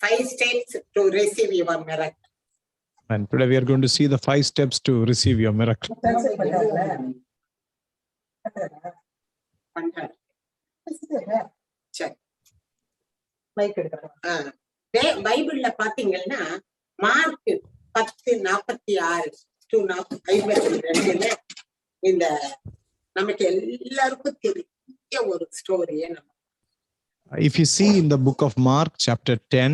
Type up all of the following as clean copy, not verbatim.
5 steps to receive your miracle. And today we are going to see the 5 steps to receive your miracle. பைபிள்ல பாத்தீங்கன்னா mark 10:46 to 52 இந்த நமக்கு எல்லாருக்கும் தெரிஞ்ச ஒரு ஸ்டோரியை நம்ம if you see in the book of Mark chapter 10,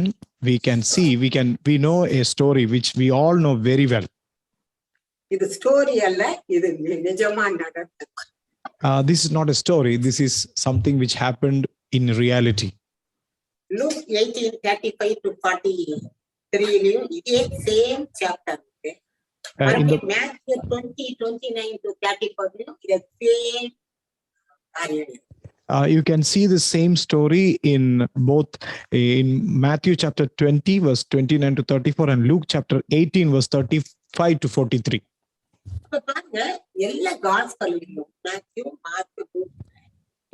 we can see we know a story which we all know very well. இது ஸ்டோரி அல்ல, இது நிஜமா நடந்தது. This is not a story, this is something which happened in reality. Luke 18:35 to 43 இதே same chapter. In the Matthew 20:29 to 34 the same area. You can see the same story in both in Matthew chapter 20 verse 29 to 34 and Luke chapter 18 verse 35 to 43. பாருங்க எல்லா காஸ்பல்லையும் Matthew, Mark, Luke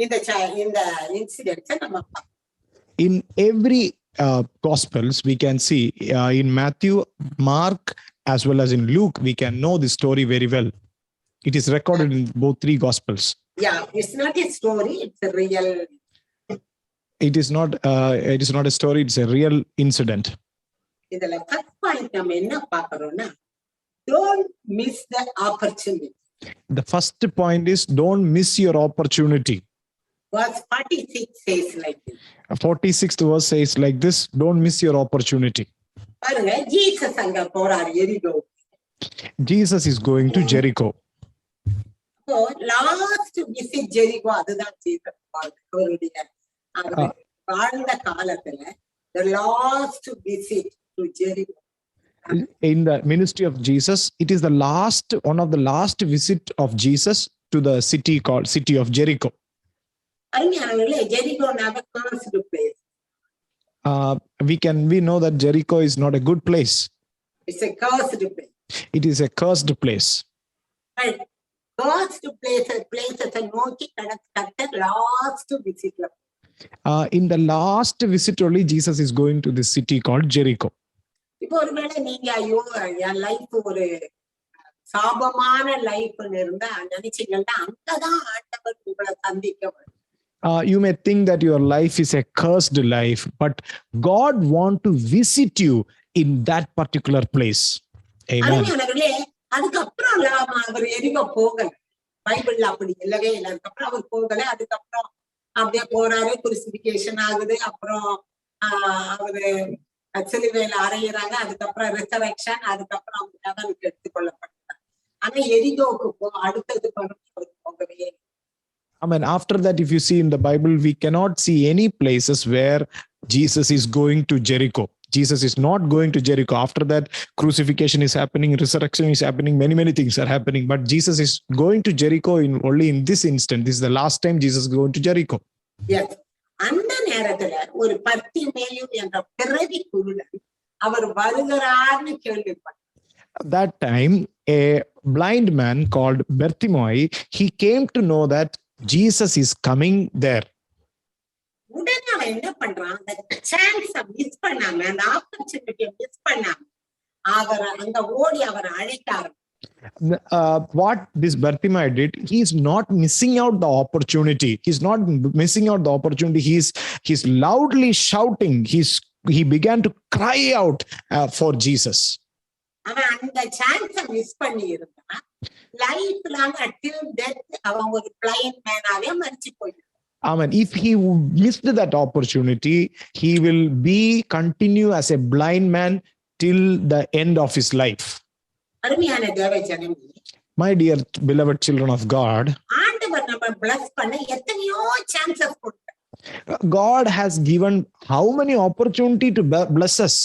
இந்த incidents நம்ம in every gospels we can see in Matthew, Mark as well as in Luke we can know this story very well. It is recorded in both 3 gospels. Yeah, it's not a story, it's a real. It is not a story, it's a real incident. இதல first point நம்ம என்ன பார்க்கறோம்னா don't miss the opportunity. The first point is don't miss your opportunity. Verse 46 says like this. 46th verse says like this, don't miss your opportunity. பாருங்க Jesus அங்க போறார் எரிகோ. Jesus is going to Jericho. So last visit Jericho அதுதான் Jesus அவருடைய வாழ்ந்த காலத்துல the last visit to Jericho. In the ministry of Jesus, it is one of the last visit of Jesus to the city called city of Jericho. அருமையானவர்களே Jericho never cursed place. We know that Jericho is not a good place. It's a cursed place. It is a cursed place. Right. Cursed places நோக்கி கர்த்தர் last visit. In the last visit only Jesus is going to this city called Jericho. இப்போ ஒருவேளை நீங்க ஐயோ என் life ஒரு சாபமான லைஃப்னு இருந்தா நினைச்சீங்கன்னா அங்கதான் ஆண்டவர் உங்களை சந்திக்க வரும். You may think that your life is a cursed life, but God want to visit you in that particular place. Amen. அதுக்கப்புறம் அவர் எரிகோ போகல, பைபிள்ல அப்படி இல்லவே இல்லை. அதுக்கப்புறம் அவர் போகல, அதுக்கப்புறம் அப்படியே போறாரு, குருசிபிகேஷன் ஆகுது, அப்புறம் அவரு சிலுவையில அறையிறாங்க, அதுக்கப்புறம் ரிசரக்ஷன், அதுக்கப்புறம் அவங்க லெவலுக்கு எடுத்துக்கொள்ளப்பட்டார். ஆனா எரிகோவுக்கு அடுத்தது போகவே. I mean, after that, if you see in the Bible, we cannot see any places where Jesus is going to Jericho. Jesus is not going to Jericho. After that, crucifixion is happening, resurrection is happening, many things are happening. But Jesus is going to Jericho only in this instant. This is the last time Jesus is going to Jericho. Yes. அந்த நேரத்துல ஒரு பர்த்திமேயு என்ற பிறவி குருடன் அவர் வருகிறார்னு கேள்விப்பட்டார். That time, a blind man called Bartimaeus, he came to know that Jesus is coming there. உடனே அவன் என்ன பண்றான், அந்த சான்ஸ மிஸ் பண்ணாம, அந்த ஆப்பர்ச்சுனிட்டியை மிஸ் பண்ணாம அவர் அங்க ஓடி அவரை அழைத்தார். What this Bartimaeus did, he is not missing out the opportunity. He's not missing out the opportunity. He's loudly shouting. He began to cry out for Jesus. அவன் அந்த சான்ஸ மிஸ் பண்ணி இருந்தா லைஃப் லாங் until death அவன் ஒரு blind மேனாவே மரிச்சு போயிட்டான். I mean, if he missed that opportunity, he will continue as a blind man till the end of his life. அருமையான தேவ ஜனமே, my dear beloved children of God, ஆண்டவர் நம்ம bless பண்ண எத்தனையோ சான்சஸ் கொடுத்தார். God has given how many opportunity to bless us.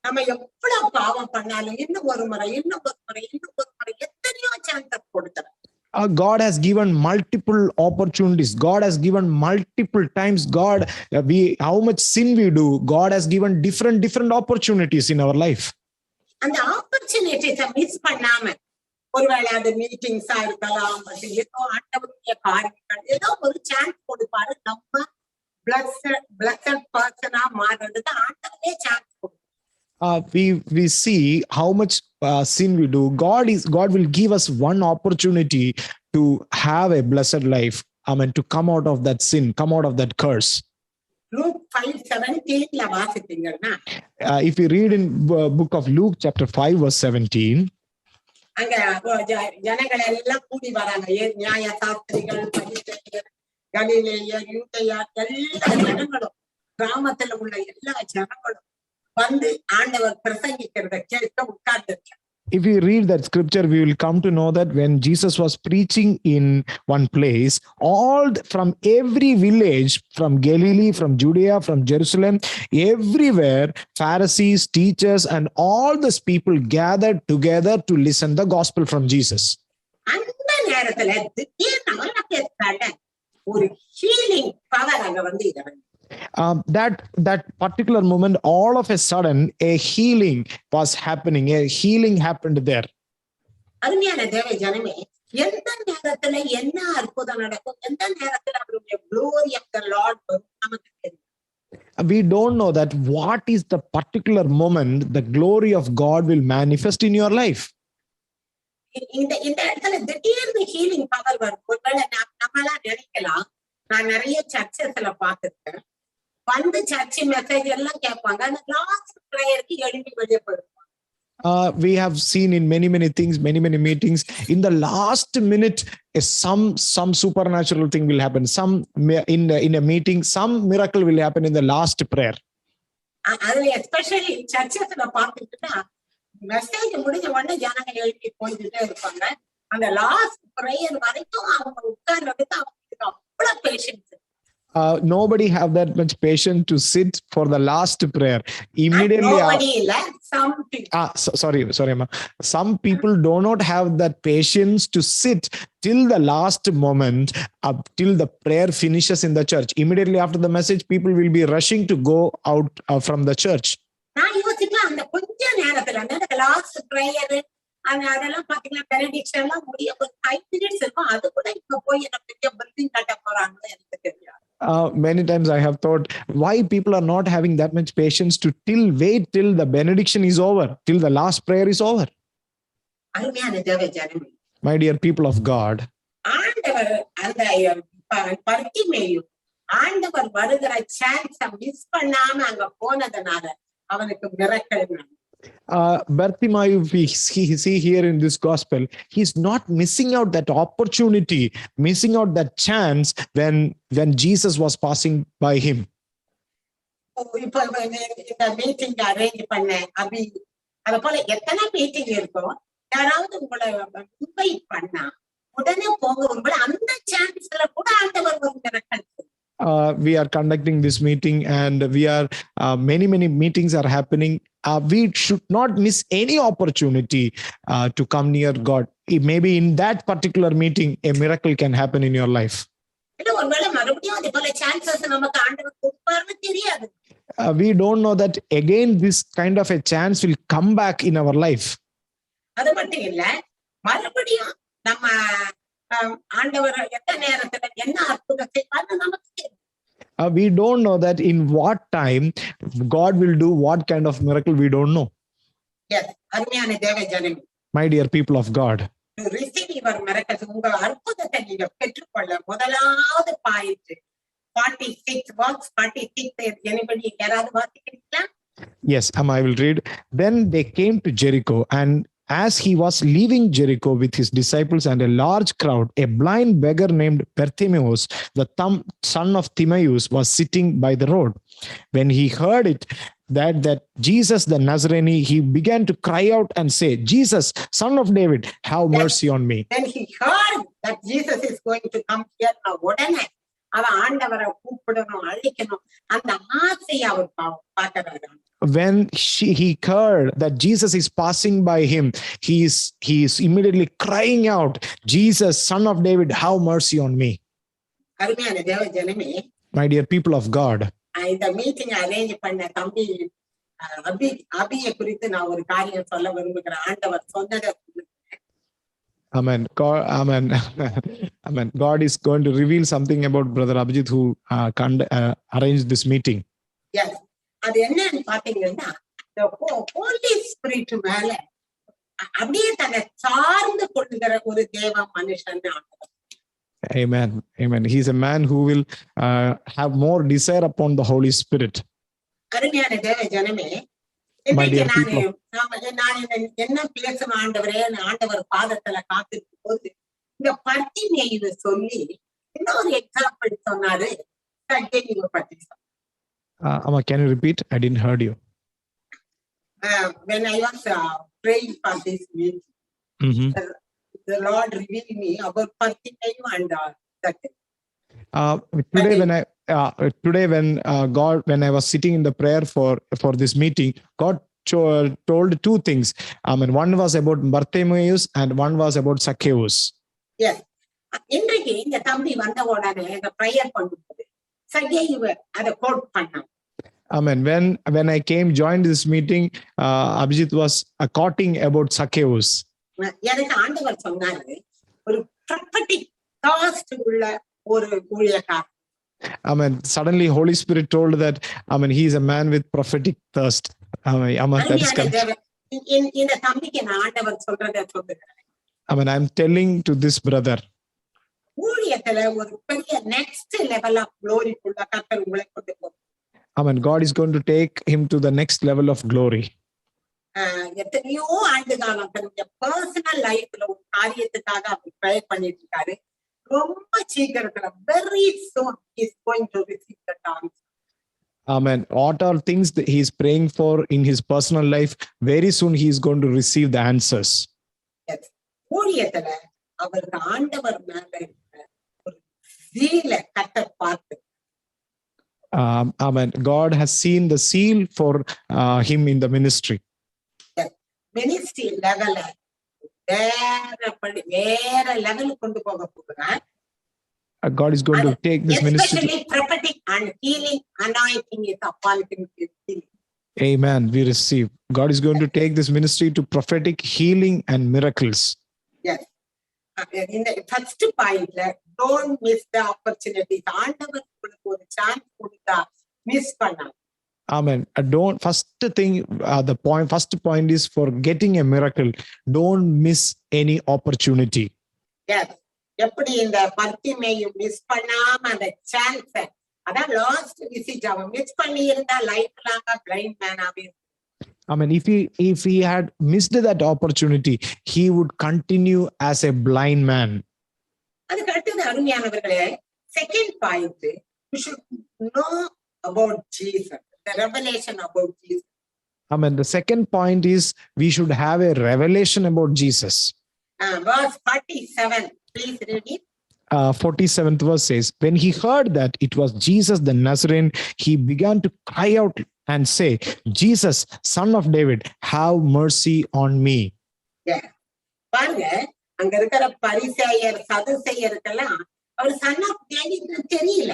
நம்ம எவ்வளவு பாவம் பண்ணாலும் இன்னும் ஒரு முறை எத்தனையோ சான்சஸ் கொடுத்தார். God has given multiple opportunities. God has given multiple times. How much sin we do, God has given different opportunities in our life. அந்த ஆப்பர்ச்சுனிட்டிஸை மிஸ் பண்ணாம, ஒருவேளை அது மீட்டிங்ஸா இருக்கலாம், ஏதோ ஆண்டவருடைய காரியங்கள், ஏதோ ஒரு சான்ஸ் கொடுப்பாரு. நம்ம blessed person-ஆ மாறுறதுக்கு ஆண்டவரே சான்ஸ் கொடுக்கும். we see how much sin we do. God will give us one opportunity to have a blessed life. To come out of that sin, come out of that curse. Luke 5:17 வாசித்தீங்கன்னா if we read in book of Luke chapter 5 verse 17, அங்க ஜனங்கள் எல்லாம் கூடி வராங்க. நியாய சாஸ்திரிகள், பரிசேயர், கலிலேயர், யூதேயர், எல்லா ஜனங்களும், கிராமத்துல உள்ள எல்லா ஜனங்களும் வந்து ஆண்டவர் பிரசங்கிக்கிறத கேட்க உட்கார்ந்துருக்காங்க. if we read that scripture, we will come to know that when Jesus was preaching in one place, from every village, from Galilee, from Judea, from Jerusalem, everywhere, Pharisees, teachers, and all these people gathered together to listen the gospel from Jesus. அந்த நேரத்துல திடீர்னு ஒரு healing power அங்க வந்து இறங்கி, that particular moment, all of a sudden a healing was happening. A healing happened there. அருமையான தேவ ஜனமே, எந்த நேரத்துல என்ன அற்புதம் நடக்கும், எந்த நேரத்துல அவருடைய glory of the Lord நமக்கு தெரியும். We don't know that what is the particular moment the glory of God will manifest in your life. இந்த இடத்துல திடீர்னு ஹீலிங் பவர் வரும். ஒருவேளை நம்மளாம் நினைக்கலாம், நான் நிறைய சர்ச்சஸ்ல பார்த்திருக்கேன், வந்து சர்ச்சை மெசேஜ் எல்லாம் கேட்பாங்க, அந்த லாஸ்ட் பிரேயருக்கு எழுப்பி வெளியே போயிருப்பாங்க. We have seen in many things, many meetings, in the last minute some supernatural thing will happen. Some in a meeting, some miracle will happen in the last prayer. அதுல especially சர்ச்சஸ்ல பார்த்துட்டுன்னா message முடிஞ்ச உடனே ஜனங்கள் எழுப்பி போயிட்டே இருப்பாங்க. அந்த last prayer வரைக்கும் அவங்க உட்கார்றதுக்கு அவங்களுக்கு அவ்வளவு patience. Nobody have that much patience to sit for the last prayer. Immediately sorry amma, some people do not have that patience to sit till the last moment, till the prayer finishes in the church. Immediately after the message, people will be rushing to go out from the church. நான் யோசிக்கலாம், அந்த கொஞ்ச நேரத்துல அந்த last prayer அதெல்லாம் பாத்தீங்கன்னா benediction எல்லாம் முடிய ஒரு 5 minutes இருக்கும். அது கூட இப்ப போய் என்ன பெரிய பில்டிங் கட்ட போறாங்களோ எனக்கு தெரியாது. Many times I have thought why people are not having that much patience to wait till the benediction is over, till the last prayer is over. அருமையான தேவ ஜனமே, my dear people of God, ஆண்டவர் அந்த பர்த்திமேயு ஆண்டவர் வருகிற chance miss பண்ணாம அங்க போனதனால அவனுக்கு மிரக்கல் நடந்தது. Bartimaeus, we see here in this gospel, he's not missing out that opportunity, missing out that chance when Jesus was passing by him. இப்ப இந்த மீட்டிங் அரேஞ்ச் பண்ண அபி, அது போல எத்தனை மீட்டிங் இருக்கும், யாராவது உங்களை இன்வைட் பண்ணா உடனே போங்க. உங்களை அந்த சான்ஸ்ல கூட ஆண்டவர் ஒரு miracle. We are conducting this meeting and we are many meetings are happening. We should not miss any opportunity to come near God. Maybe in that particular meeting a miracle can happen in your life. We don't know that again this kind of a chance will come back in our life. அது மட்டும் இல்ல, மறுபடியும் நம்ம ஆண்டவர் எந்த நேரத்துல என்ன அற்புதம் செய்வார்னு நமக்கு தெரியும். We don't know that in what time God will do what kind of miracle, we don't know. Yes, அருமையான தேவ ஜனமே, my dear people of God, to receive your miracles, உங்க அற்புதத்தை நீங்க பெற்றுக்கொள்ள முதலாவது பாயிண்ட் 46 verse 46. anybody யாராவது வாசிக்கிறீங்களா? Yes, I will read. Then they came to Jericho, and as he was leaving Jericho with his disciples and a large crowd, a blind beggar named Bartimaeus, the son of Timaeus, was sitting by the road. When he heard it, that Jesus the Nazarene, he began to cry out and say, Jesus, son of David, have mercy on me. When he heard that Jesus is going to come here, உடனே அவன் ஆண்டவரை கூப்பிடணும், அழைக்கணும், அந்த ஆசையை அவர் பார்க்கிறாரு. When he heard that Jesus is passing by him, he is immediately crying out, Jesus, son of David, have mercy on me. அருமையான தேவ ஜனமே, my dear people of God, இந்த மீட்டிங் அரேஞ்ச் பண்ண தம்பி அபியை குறித்து நான் ஒரு காரியம் சொல்ல விரும்புகிறேன். ஆண்டவர் சொன்னதை Amen. God, amen. Amen. God is going to reveal something about Brother Abhijit who arranged this meeting. Yes. அது என்னன்னு பாத்தீங்கன்னா the Holy Spirit மேல அப்படியே தன்னை சார்ந்து கொள்ளுகிற ஒரு தேவ மனுஷன். Amen. Amen. He's a man who will have more desire upon the Holy Spirit. அருமையான தேவ ஜனமே, My dear இன்னைக்கு நான் என்ன பேசணும் ஆண்டவரே, ஆண்டவர் பாதத்துல காத்திருக்கும் போது இந்த பர்திமேயுவை சொல்லி இன்னொரு எக்ஸாம்பிள் சொன்னாரு. சக்கேயுவை பத்தி Amma, can you repeat? I didn't heard you. When I was praying for this meeting, the Lord revealed me about Parthimeu and Zacchaeus. Today when I was sitting in the prayer for this meeting, God told two things. One was about Bartimaeus and one was about Zacchaeus. Yes. இன்றைக்கு இந்த தம்பி வந்த உடனே இந்த prayer பண்ணும்போது சக்கேயுவை அதை code பண்ணான். Amen. When I joined this meeting, Abhijit was quoting about Zacchaeus. எனக்கு ஆண்டவர் சொன்னாரு, ஒரு prophetic thirst உள்ள ஒரு ஊழியக்காரர். Amen. Suddenly Holy Spirit told that, he is a man with prophetic thirst. That is correct. இந்த தம்பிக்கு நான் ஆண்டவர் சொல்றதை சொல்லுகிறேன். I'm telling to this brother. ஊழியத்துல ஒரு பெரிய next level of glory உள்ள கர்த்தர் உங்களை கொண்டு போவார். God is going to take him to the next level of glory. எத்தனையோ ஆண்டு காலம் தன்னுடைய பர்சனல் லைஃப்ல ஒரு காரியத்துக்காக அவர் ப்ரே பண்ணிட்டு இருக்காரு. ரொம்ப சீக்கிரத்துல very soon he is going to receive the answer. Amen. What are things that he is praying for in his personal life? Very soon he is going to receive the answers. Yes. ஊழியத்துல அவருக்கு ஆண்டவர் மேல ஒரு சீல கர்த்தர் பார்த்து. Amen. God has seen the seal for him in the ministry. Yes. Ministry level வேற level கொண்டு போக போகிறார். God is going to take this ministry. Especially prophetic and healing anointing is upon him. Amen. We receive. God is going to take this ministry to prophetic healing and miracles. Yes. In the first point, don't miss the opportunity. ஆண்டவர் உங்களுக்கு ஒரு chance கொடுத்தா miss பண்ணாதீங்க. Amen. First point is for getting a miracle. Don't miss any opportunity. Yes. எப்படி இந்த Bartimaeus miss பண்ணாம அந்த chance, அதான் லாஸ்ட் விசிட் அவன் மிஸ் பண்ணி இருந்தா லைஃப் லாங்கா blind மேனாவே. If he had missed that opportunity, he would continue as a blind man. அதுக்கு அடுத்தது அருமையானவர்களே, second point, we should know about Jesus, the revelation about Jesus. The second point is we should have a revelation about Jesus. Verse 47, please read it. 47th verse says, when he heard that it was Jesus the Nazarene, he began to cry out and say, Jesus, son of David, have mercy on me. Yeah. பாருங்க, அங்க இருக்கிற பரிசேயர் சதுசேயருக்கெல்லாம் அவர் son of டேவிட்னு தெரியல.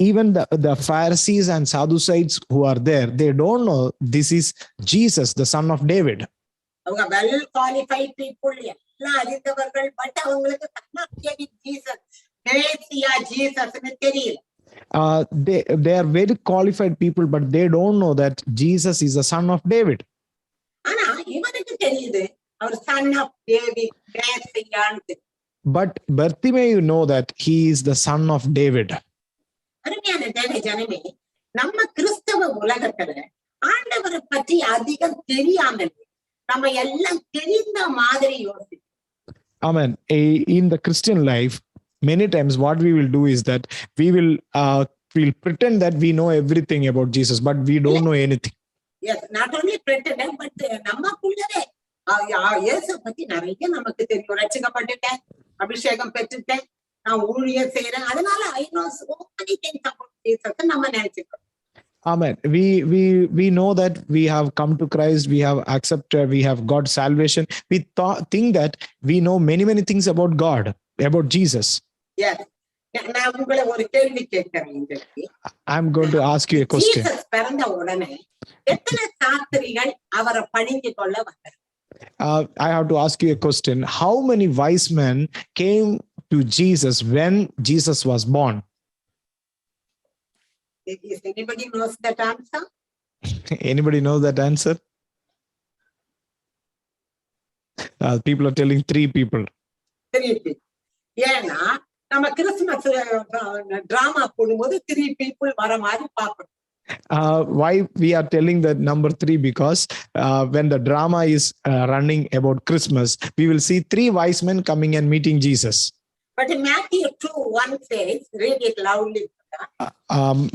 Even the Pharisees and Sadducees who are there, they don't know this is Jesus, the son of David. அவங்க well qualified people, எல்லாம் அறிந்தவர்கள், but அவங்களுக்கு Sun of David Jesus, மேசியா ஜீசஸ்னு தெரியல. They are very qualified people, but they don't know that Jesus is the son of David. ஆனா இவனுக்கு தெரியுது அவர் son of David, மேசியான்னு. But Bartimaeus know that he is the son of David. அருமையான தேவ ஜனமே, நம்ம கிறிஸ்தவ உலகத்துல ஆண்டவரை பற்றி அதிகம் தெரியாமல் நம்ம எல்லாம் தெரிந்த மாதிரி யோசிப்போம். Amen. In the Christian life, many times what we will do is that we will pretend that we know everything about Jesus, but we don't know anything. Yes, not only pretend, but நமக்குள்ளவே இயேசு பத்தி நிறைய நமக்கு தெரியும். ரட்சிக்கப்பட்டுட்டேன், அபிஷேகம் பெற்றுட்டேன், நான் ஊழியம் செய்யறேன், அதனால I know so many things about Jesus நம்ம நினைச்சுக்கிறோம். Amen. We know that we have come to Christ, we have accepted, we have got salvation. We think that we know many things about God, about Jesus. Yes. நான் உங்களை ஒரு கேள்வி கேட்கிறேன் இன்றைக்கு. I'm going to ask you a question. Jesus பிறந்த உடனே எத்தனை சாஸ்திரிகள் அவரை பணிந்து கொள்ள வந்தார்? I have to ask you a question. How many wise men came to Jesus when Jesus was born? Is anybody knows that answer? Anybody know that answer? People are telling 3 people. 3 people. ஏன்னா நம்ம Christmas drama போடும்போது 3 people வர மாதிரி பார்க்கணும். Why we are telling that number 3? Because when the drama is running about Christmas, we will see 3 wise men coming and meeting Jesus. But in Matthew 2:1 says, read it loudly.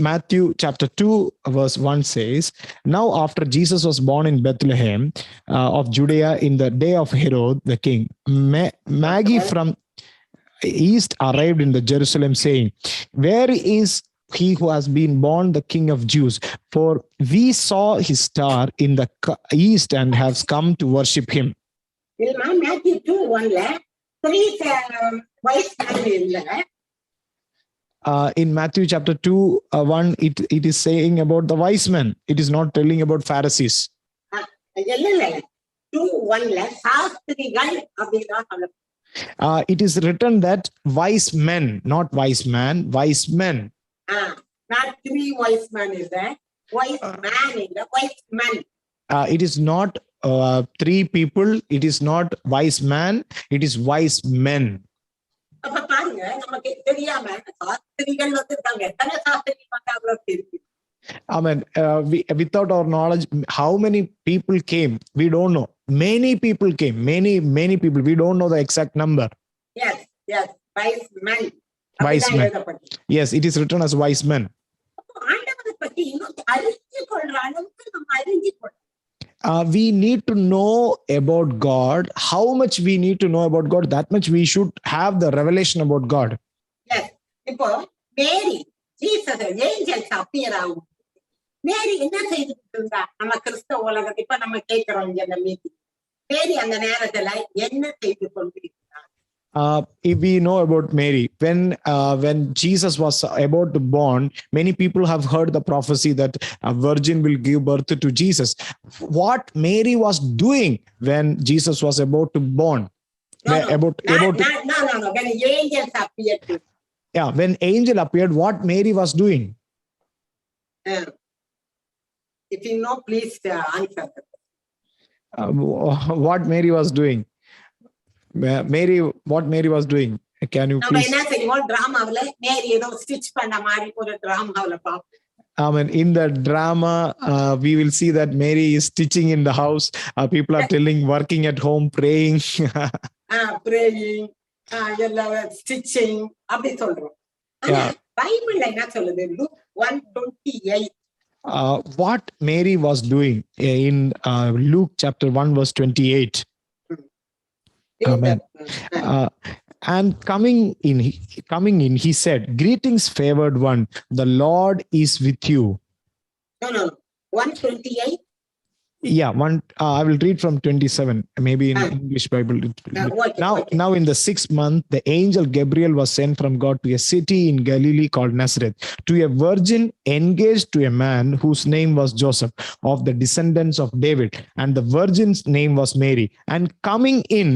Matthew chapter 2 verse 1 says, now after Jesus was born in Bethlehem of Judea in the day of Herod the king, Magi from east arrived in the Jerusalem, saying, where is he who has been born the King of Jews? For we saw his star in the east and have come to worship him. Matthew 2:1 3 wise men இல்ல. In Matthew chapter 2 1 it is saying about the wise men. It is not telling about Pharisees. இல்ல 2:1 சாஸ்திரிகள் அப்படினா சொல்லுங்க. It is written that wise men, not wise man, wise men. Not 3 wise men is there. Wise man is the wise men. It is not 3 people. It is not wise man. It is wise men. அப்ப பாருங்க நமக்கு தெரியாம சாஸ்திரிகள் வந்திருக்காங்க. எத்தனை சாஸ்திரிகள் வந்தாங்களோ தெரியும். Amen. Without our knowledge, how many people came? We don't know. Many people came. Many people. We don't know the exact number. Yes. Wise men. Wise men. Yes, it is written as wise men. ஆண்டவரை பத்தி இன்னும் அறிஞ்சு கொள்ற அளவுக்கு நம்ம அறிஞ்சு கொள்ளணும். We need to know about God. How much we need to know about God, that much we should have the revelation about God. Yes. இப்போ மேரி ஜீசஸ் ஏஞ்சல்ஸ் அப்பியர் ஆகும். மேரி என்ன செய்துட்டு இருந்தா? நம்ம கிறிஸ்தவ உலகத்தை இப்ப நம்ம கேட்கிறோம் இங்க இந்த மீட்டிங். மேரி அந்த நேரத்துல என்ன செய்து கொண்டிருக்கிறார்? If we know about Mary, when Jesus was about to born, many people have heard the prophecy that a virgin will give birth to Jesus. What Mary was doing when Jesus was about to born? No. When angels appeared to. Yeah, when angel appeared, what Mary was doing? If you know, please answer. What Mary was doing? What Mary was doing? Can you please? என்ன செய்வோம் டிராமாவுல மேரி ஏதோ stitch பண்ண மாதிரி ஒரு டிராமாவுல பாப்போம். Amen. In the drama, we will see that Mary is stitching in the house. People are telling, working at home, praying. Praying, stitching, அப்படி சொல்றோம். பைபிள்ல என்ன சொல்லுது? Luke 1:28. What Mary was doing in Luke chapter 1 verse 28. Amen. And coming in, he said, greetings, favored one, the Lord is with you. No. 1:28. Yeah, I will read from 27, maybe in English Bible. Now in the 6th month, the angel Gabriel was sent from God to a city in Galilee called Nazareth, to a virgin engaged to a man whose name was Joseph, of the descendants of David, and the virgin's name was Mary. And coming in,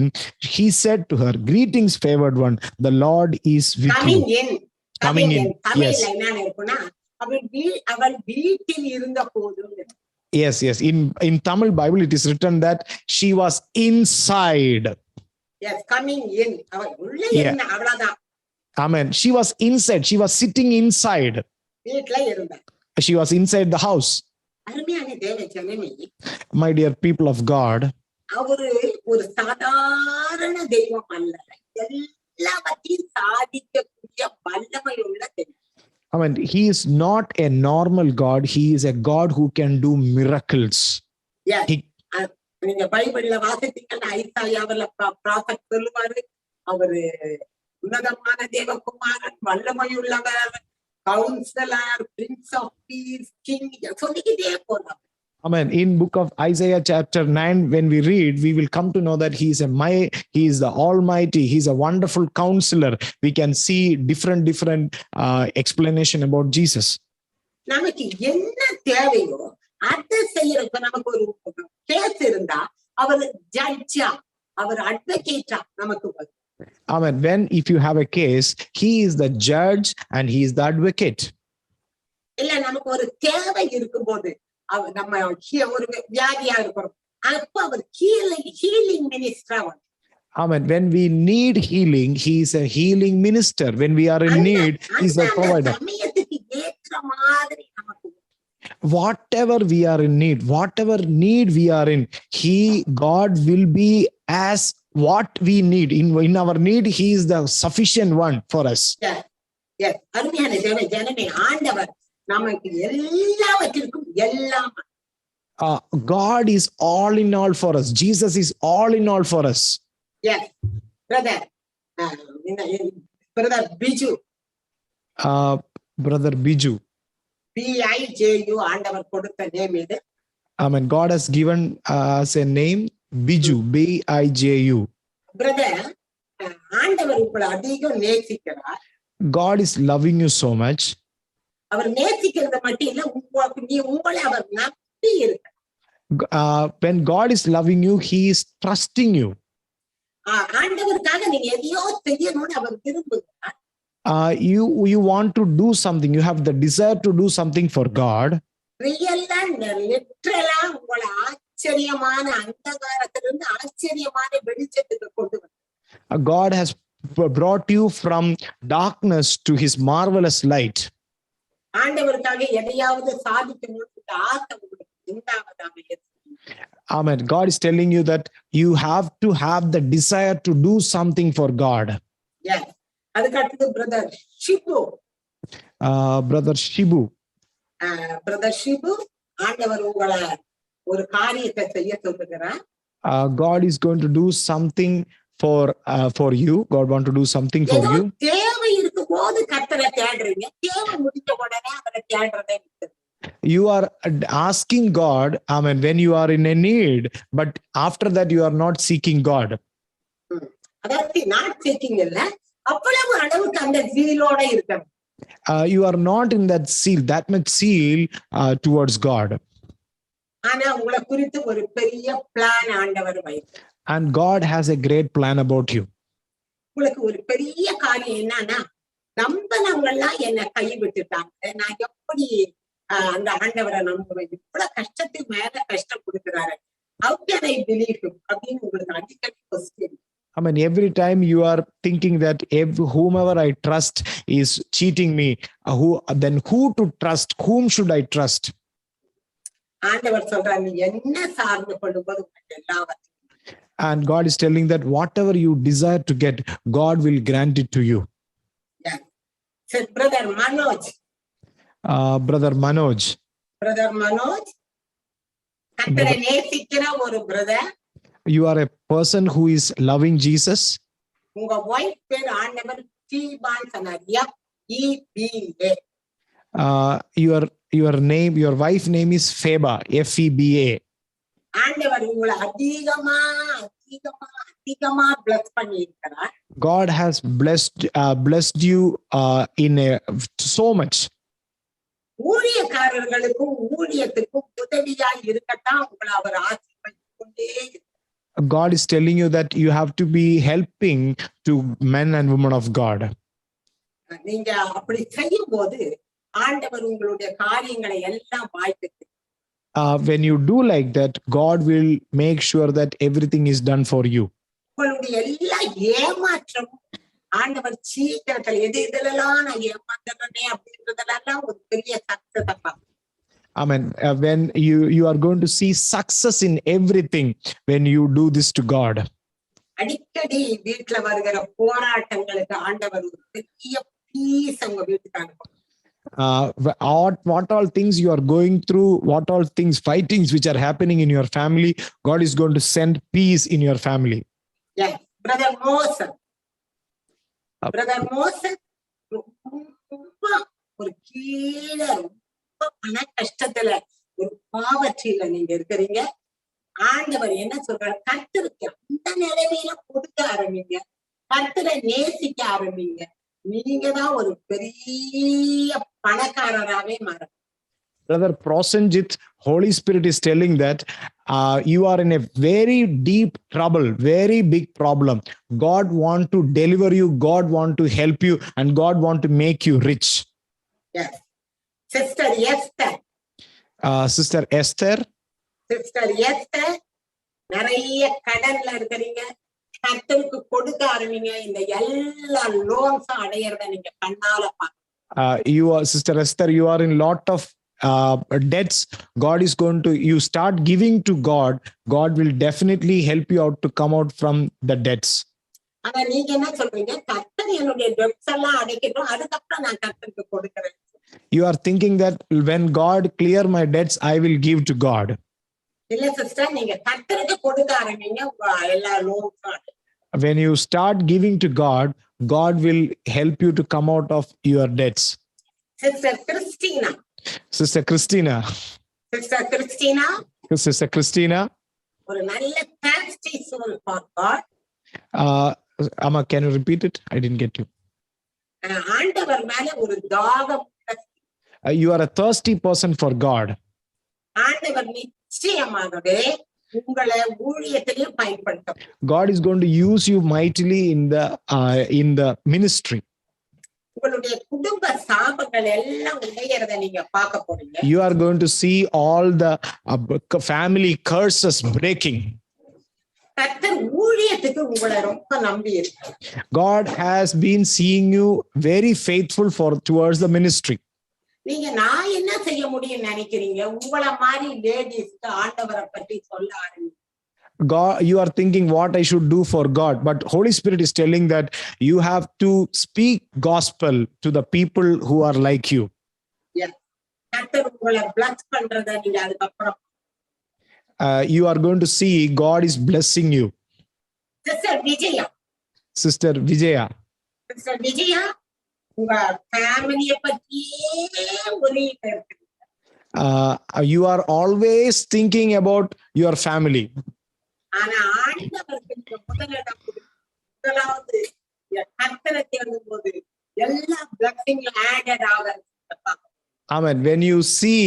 he said to her, greetings, favored one, the Lord is with you. Coming in. Yes. Yes. In Tamil Bible, it is written that she was inside. Yes, coming in. Yeah. Amen. She was inside. She was sitting inside. She was inside the house. My dear people of God, ஒரு சாதாரண தெய்வம் அல்ல. எல்லாவற்றையும் சாதிக்கக்கூடிய வல்லமை உள்ள தெய்வம். I mean, he is not a normal God. He is a God who can do miracles. Yes. நீங்க பைபிள்ல வாசித்தீங்கன்னா ஐசாயாவுல ப்ராஃபட் சொல்லுவாரு, அவரு உன்னதமான தேவகுமாரன், வல்லமையுள்ளவர், counsellor, prince of peace, king, சொல்லிக்கிட்டே போறாங்க. Amen. In book of Isaiah chapter 9, when we read, we will come to know that he is the Almighty. He is a wonderful counselor. We can see different explanation about Jesus. நமக்கு என்ன தேவையோ அதை செய்யறதுக்கு நமக்கு ஒரு case இருந்தா அவர் ஜட்ஜா, அவர் அட்வொகேட்டா நமக்கு Amen. When if you have a case, he is the judge and he is the advocate. இல்ல நமக்கு ஒரு தேவை இருக்கும்போது நம்ம ஒரு வியாதியா இருக்கிறோம், அப்ப அவர் ஹீலிங் மினிஸ்டரா. Amen. When we need healing, he is a healing minister. When we are in need, he is a provider. சமயத்துக்கு ஏற்ற மாதிரி நமக்கு Whatever we are in need, whatever need we are in, God will be as what we need. In our need, he is the sufficient one for us. அருமையான ஜனமே, ஆண்டவர் நமக்கு எல்லாவற்றிற்கும் எல்லாம். God is all in all for us. Jesus is all in all for us. Yes, brother Biju. Brother Biju. BIJU ஆண்டவர் கொடுத்த name இது. Amen. God has given us a name, Biju, BIJU. Brother, ஆண்டவர் உங்களை அதிகம் நேசிக்கிறார். God is loving you so much. அவர் நேசிக்கிறது மட்டும் இல்ல, உங்களை அவர் நம்பி இருக்கிறார். When God is loving you, he is trusting you. ஆண்டவருக்காக நீங்க எதையோ செய்யணும்னு அவர் விரும்புகிறார். You want to do something, you have the desire to do something for God. லிட்டரலா உங்களை ஆச்சரியமான அந்தகாரத்திலிருந்து ஆச்சரியமான வெளிச்சத்துக்கு கொண்டு வந்தார். God has brought you from darkness to his marvelous light. ஆண்டவருக்காக எதையாவது சாதிக்கணும்னு ஆசை உங்களுக்கு உண்டாவதாக இருக்கு. Amen. God is telling you that you have to have the desire to do something for God. Yes. அதுக்கு அடுத்து brother Shibu. Brother Shibu. Brother Shibu, ஆண்டவர் உங்களை ஒரு காரியத்தை செய்ய சொல்லுகிறார். God is going to do something for you. God want to do something for you. தேவை இருக்கும்போது கர்த்தரை தேடுறீங்க, தேவை முடிஞ்ச உடனே அவரை தேடுறதே நிறுத்துறீங்க. You are asking God, amen, when you are in a need, but after that you are not seeking God. அதாவது not seeking இல்ல, அவ்வளவு அளவுக்கு அந்த zeal-ஓட இருக்கணும். You are not in that zeal, that much zeal towards God. ஆனா உங்களை குறித்து ஒரு பெரிய பிளான் ஆண்டவர் வைத்தார். And God has a great plan about you. உங்களுக்கு ஒரு பெரிய காரியம் என்னன்னா, நம்பனவங்க எல்லாம் என்னை கைவிட்டுட்டாங்க, நான் எப்படி அந்த ஆண்டவரை நம்புவேன், இவ்வளவு கஷ்டத்துக்கு மேல கஷ்டம் கொடுக்கிறாரு, how can I believe him அப்படின்னு உங்களுக்கு அடிக்கடி question. I mean, every time you are thinking that whomever I trust is cheating me, then who to trust? Whom should I trust? ஆண்டவர் சொல்றாரு, நீ என்ன சார்ந்து கொள்ளும்போது எல்லாவற்றையும். And God is telling that whatever you desire to get, God will grant it to you. Yeah. So, Brother Manoj. Brother Manoj. Brother Manoj. கர்த்தரை நேசிக்கிற ஒரு brother. You are a person who is loving Jesus. உங்க wife பேர் ஆண்டவர் ஃபீபான் சொன்னார். FEBA. Your name, your wife name is Feba, FEBA. ஆண்டவர் உங்களை அதிகமா bless பண்ணியிருக்கிறார். God has blessed you in so much. ஊழியக்காரர்களுக்கும் ஊழியத்துக்கும் உதவியாய் இருக்கத்தான் உங்களை அவர் ஆசீர்வதித்துக் கொண்டே இருக்கிறார். God is telling you that you have to be helping to men and women of God. நீங்க அப்படி செய்யும் போது ஆண்டவர் உங்களுடைய காரியங்களை எல்லாம் வாய்ப்பித்து. When you do like that, God will make sure that everything is done for you. உங்களுடைய எல்லா ஏமாற்றம் ஆண்டவர் சீக்கிரத்தில் இதெல்லாம் நான் ஏமாந்தனே அப்படின்றதெல்லாம் ஒரு பெரிய success. Amen. When you are going to see success in everything when you do this to God. அடிக்கடி வீட்டுல வருகிற போராட்டங்களுக்கு ஆண்டவர் ஒரு பெரிய பீஸ் உங்க வீட்டுக்கு அனுப்பும். What all things you are going through, what all things, fightings which are happening in your family, God is going to send peace in your family. Yes. Brother Moses. Brother Moses, ஒரு கீழே ரொம்ப மன கஷ்டத்துல ஒரு பாவற்றில நீங்க இருக்கிறீங்க. ஆண்டவர் என்ன சொல்றாரு, கர்த்தருக்கு அந்த நிலைமையில கொடுக்க ஆரம்பிங்க, கர்த்தரை நேசிக்க ஆரம்பிங்க, நீங்க தான் ஒரு பெரிய பணக்காரராகவே மாறும். Brother Prosenjit, Holy Spirit is telling that you are in a very deep trouble, very big problem. God want to deliver you, God want to help you, and God want to make you rich. Yes. Sister Esther. Sister Esther. Sister Esther, நிறைய கடன்ல இருக்கிறீங்க, கர்த்தருக்கு கொடுக்க ஆரம்பிங்க, இந்த எல்லா லோன்ஸும் அடையறத நீங்க கண்ணால பாக்க. You are, Sister Esther, you are in lot of debts. God is going to, you start giving to God, God will definitely help you out to come out from the debts. ஆனா நீங்க என்ன சொல்றீங்க, கர்த்தர் என்னுடைய debts எல்லாம் அடைக்கட்டும், அதுக்கப்புறம் நான் கர்த்தருக்கு கொடுக்கிறேன். You are thinking that when God clear my debts, I will give to God. இல்ல சிஸ்டர், நீங்க கர்த்தருக்கு கொடுக்க ஆரம்பிங்க, எல்லா லோன்ஸும். When you start giving to God, God will help you to come out of your debts. Sister Christina. Sister Christina. Sister Christina. Sister Christina. ஒரு நல்ல thirsty soul for God. Amma, can you repeat it? I didn't get you. ஆண்டவர் மேல ஒரு தாகம். You are a thirsty person for God. ஆண்டவர் நிச்சயமாகவே உங்களை ஊழியத்திலும் பயன்படுத்தும். God is going to use you mightily in the ministry. உங்களுடைய குடும்ப சாபங்கள் எல்லாம் உடையறத நீங்க பார்க்க போறீங்க. You are going to see all the family curses breaking. கர்த்தர் ஊழியத்துக்கு உங்களை ரொம்ப நம்பி இருக்கார். God has been seeing you very faithful towards the ministry. நீங்க நான் என்ன செய்ய முடியும் நினைக்கிறீங்க? உங்கள மாதிரி லேடிஸ்க்கு ஆண்டவரை பற்றி சொல்ல ஆரம்பிங்க. God, you are thinking what I should do for God, but Holy Spirit is telling that you have to speak gospel to the people who are like you. Yes. கர்த்தர் உங்களை bless பண்றத நீங்க அதுக்கப்புறம் you are going to see God is blessing you. Sister Vijaya. Sister Vijaya. Sister Vijaya, உங்க ஃபேமிலியை பத்தியே ஒரேட்டா இருக்கு. You are always thinking about your family. ஆனா ஆண்டவருக்கு முதலிடம் முதலாவது கர்த்தரை தேடும் போது எல்லா blessing added ஆகிறது. Amen. When you see,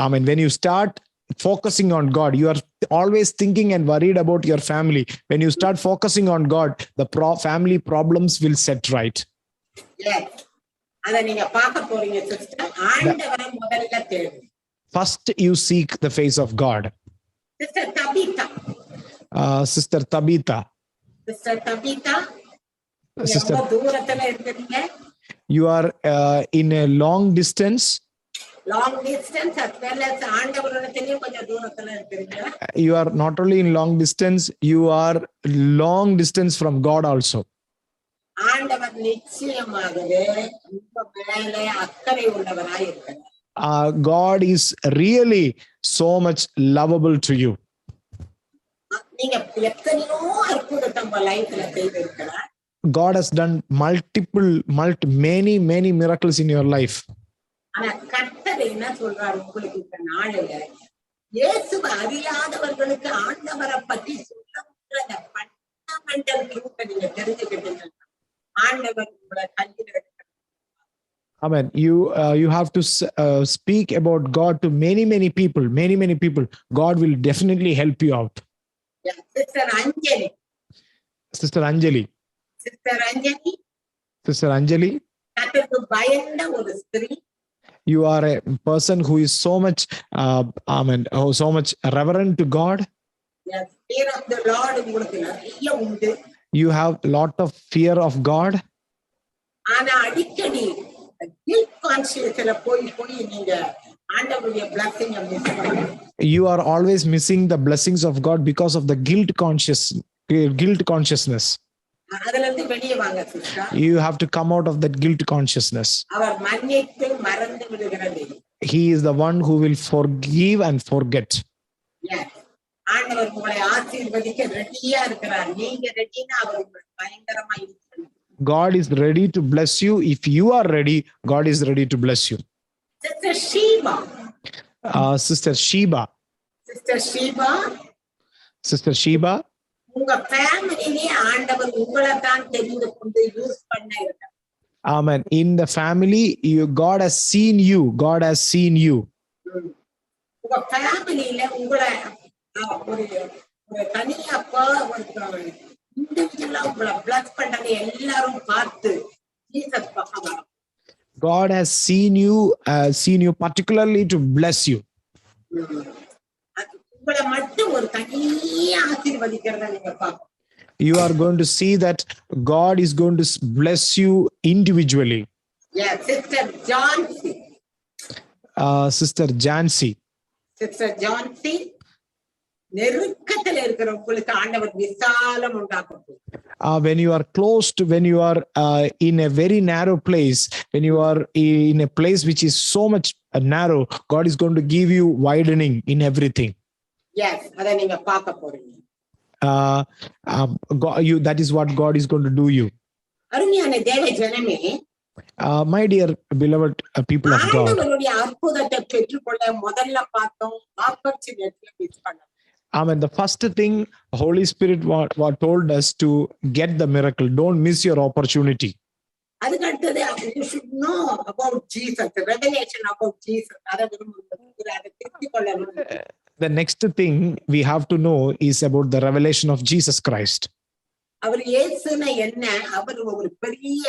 amen. When you start focusing on God, you are always thinking and worried about your family. When you start focusing on God, the family problems will set right. Yes. அத நீங்க பார்க்க போறீங்க sister. ஆண்டவரை முதல்ல தேடுங்க. First you seek the face of God. Sister Tabitha. Sister Tabitha. Sister Tabitha. Sister, தூரத்துல இருக்கீங்க. You are in a long distance. Long distance as well as ஆண்டவரிடத்திலேயும் கொஞ்சம் தூரத்துல இருக்கீங்க. You are not only in long distance, you are long distance from God also. ஆண்டவர் நிச்சயமாகவே உங்க மேலே அக்கறை உள்ளவராய் இருக்கிறார். God is really so much lovable to you. நீங்க எத்தனையோ அற்புதத்தை உங்க லைஃப்ல செய்திருக்கிறார். God has done many miracles in your life. ஆனா கர்த்தர் என்ன சொல்றாரு உங்களுக்கு இந்த நாளில, இயேசுவை அறியாதவர்களுக்கு ஆண்டவரை பற்றி சொல்லுகிற ஃபண்டமெண்டல் ட்ரூத்தை நீங்க தெரிஞ்சுக்கிட்டீங்கன்னா ஆண்டவர் உங்களை கையில் எடுக்கிறார். Amen. You have to speak about God to many people. God will definitely help you out. Yeah. Sister Anjali. Sister Anjali. Sister Anjali. கர்த்தருக்கு பயந்த ஒரு ஸ்திரீ. You are a person who is so much so much reverent to God. Yes, fear of the Lord உங்களுக்கு நிறைய உண்டு. You have lot of fear of God. ஆனா அடிக்கடி guilt consciousness போய் நீங்க ஆண்டவருடைய blessing மிஸ் பண்றீங்க. You are always missing the blessings of God because of the guilt consciousness. அதுல இருந்து வெளியே வாங்க sister. You have to come out of that guilt consciousness. அவர் மன்னித்து மறந்து விடுகிறது. He is the one who will forgive and forget. Yes. ஆண்டவர் உங்களை ஆசீர்வதிக்க ரெடியா இருக்கிறார். நீங்க ரெடினா அவர் உங்களுக்கு பயங்கரமா இருப்பார். God is ready to bless you. If you are ready, God is ready to bless you. Sister Sheba. Sister Sheba. Sister Sheba. Sister Sheba. உங்க ஃபேமிலியே ஆண்டவர் உங்களை தான் தெரிந்து கொண்டு யூஸ் பண்ண இருக்கார். Amen. In the family, God has seen you. God has seen you. உங்க ஃபேமிலியில உங்களை ஒரு ஒரு தனியாப்பா ஒரு இண்டிவிஜுவலா உங்களை பிளஸ் பண்றது எல்லாரும் பார்த்து ஜீசஸ் பக்கம் வரும். God has seen you particularly to bless you. உங்களை மட்டும் ஒரு தனியா ஆசீர்வதிக்கிறத நீங்க பார்க்கணும். You are going to see that God is going to bless you individually. Yeah, Sister Jancy. Sister Jancy. Sister Jancy, நெருக்கத்தில் இருக்கிற உங்களுக்கு ஆண்டவர் விசாலம் உண்டாக்கும். When you are when you are in a very narrow place, when you are in a place which is so much narrow, God is going to give you widening in everything. Yes, அதை நீங்க பார்க்க போறீங்க. That is what God is going to do you. அருமையான தேவ ஜனமே, my dear beloved people of God, ஆண்டவருடைய அற்புதத்தை பெற்றுக்கொள்ள முதல்ல பார்த்தோம் ஆப்பர்ச்சுனிட்டியை மிஸ் பண்ண. Amen. The first thing Holy Spirit what told us to get the miracle. Don't miss your opportunity. அதுக்கடுத்தது you should know about Jesus, revelation about Jesus. அதை தெரிஞ்சுக்கொள்ளணும். The next thing we have to know is about the revelation of Jesus Christ. அவர் இயேசுனா என்ன? அவர் ஒரு பெரிய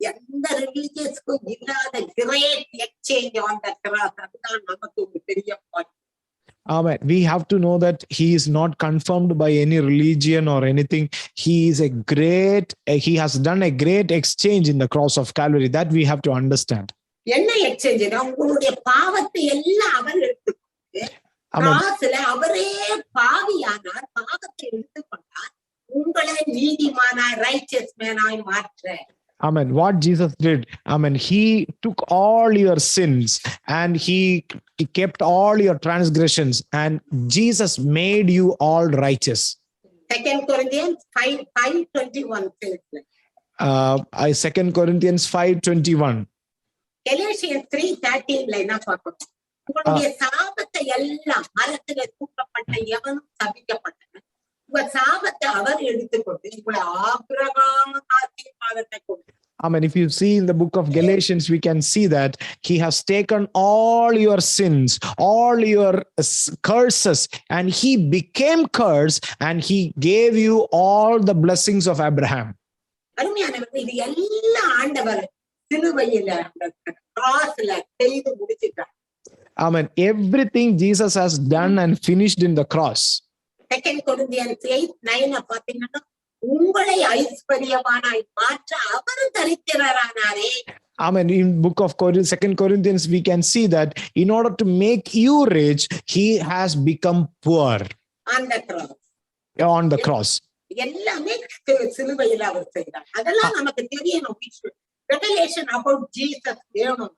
எந்த ரிலிஜியஸ்க்கும் இல்லாத great exchange on the cross. அதுதான் நமக்கு ஒரு பெரிய point. Amen. We have to know that he is not confirmed by any religion or anything. He has done a great exchange in the cross of Calvary. That we have to understand. என்ன எக்ஸ்சேஞ்ச்னா உங்களுடைய பாவத்தை எல்லாம் அவர் எடுத்துக்கொண்டு கிராஸ்ல அவரே பாவியானார், பாவத்தை எடுத்துக்கொண்டார், உங்களை நீதிமானாய் ரைச்சஸ் மேனாய் மாற்ற. Amen. What Jesus did, amen, he took all your sins and he kept all your transgressions and Jesus made you all righteous. 2 Corinthians 5:21 says. 2 Corinthians 5:21. Galatians 3:13 என்ன பார்க்கணும்? உங்களுடைய சாபத்தை எல்லாம் மரத்திலே தூக்கப்பட்ட எவனும் சபிக்கப்பட்டவன். உங்க சாபத்தை அவர் எடுத்துக்கொண்டு உங்களை ஆபிரகாம் ஆசீர்வாதத்தை கொண்டு. Amen. If you see in the book of Galatians, we can see that he has taken all your sins, all your curses, and he became cursed and he gave you all the blessings of Abraham. அருமையானவர்களே, இது எல்லாம் ஆண்டவர் சிலுவையில கிராஸ்ல செய்து முடிச்சிட்டார். Amen. Everything Jesus has done and finished in the cross. 2 Corinthians 8:9 பாத்தீங்கன்னா உங்களை ஐஸ்வர்யவானாய் மாற்ற அவர் தரித்திரரானாரே. Amen. In book of 2 Corinthians, we can see that in order to make you rich, he has become poor on the cross. எல்லாமே சிலுவையில் அவர் செய்தார். அதெல்லாம் நமக்கு தெரியணும். Revelation about Jesus வேணும்.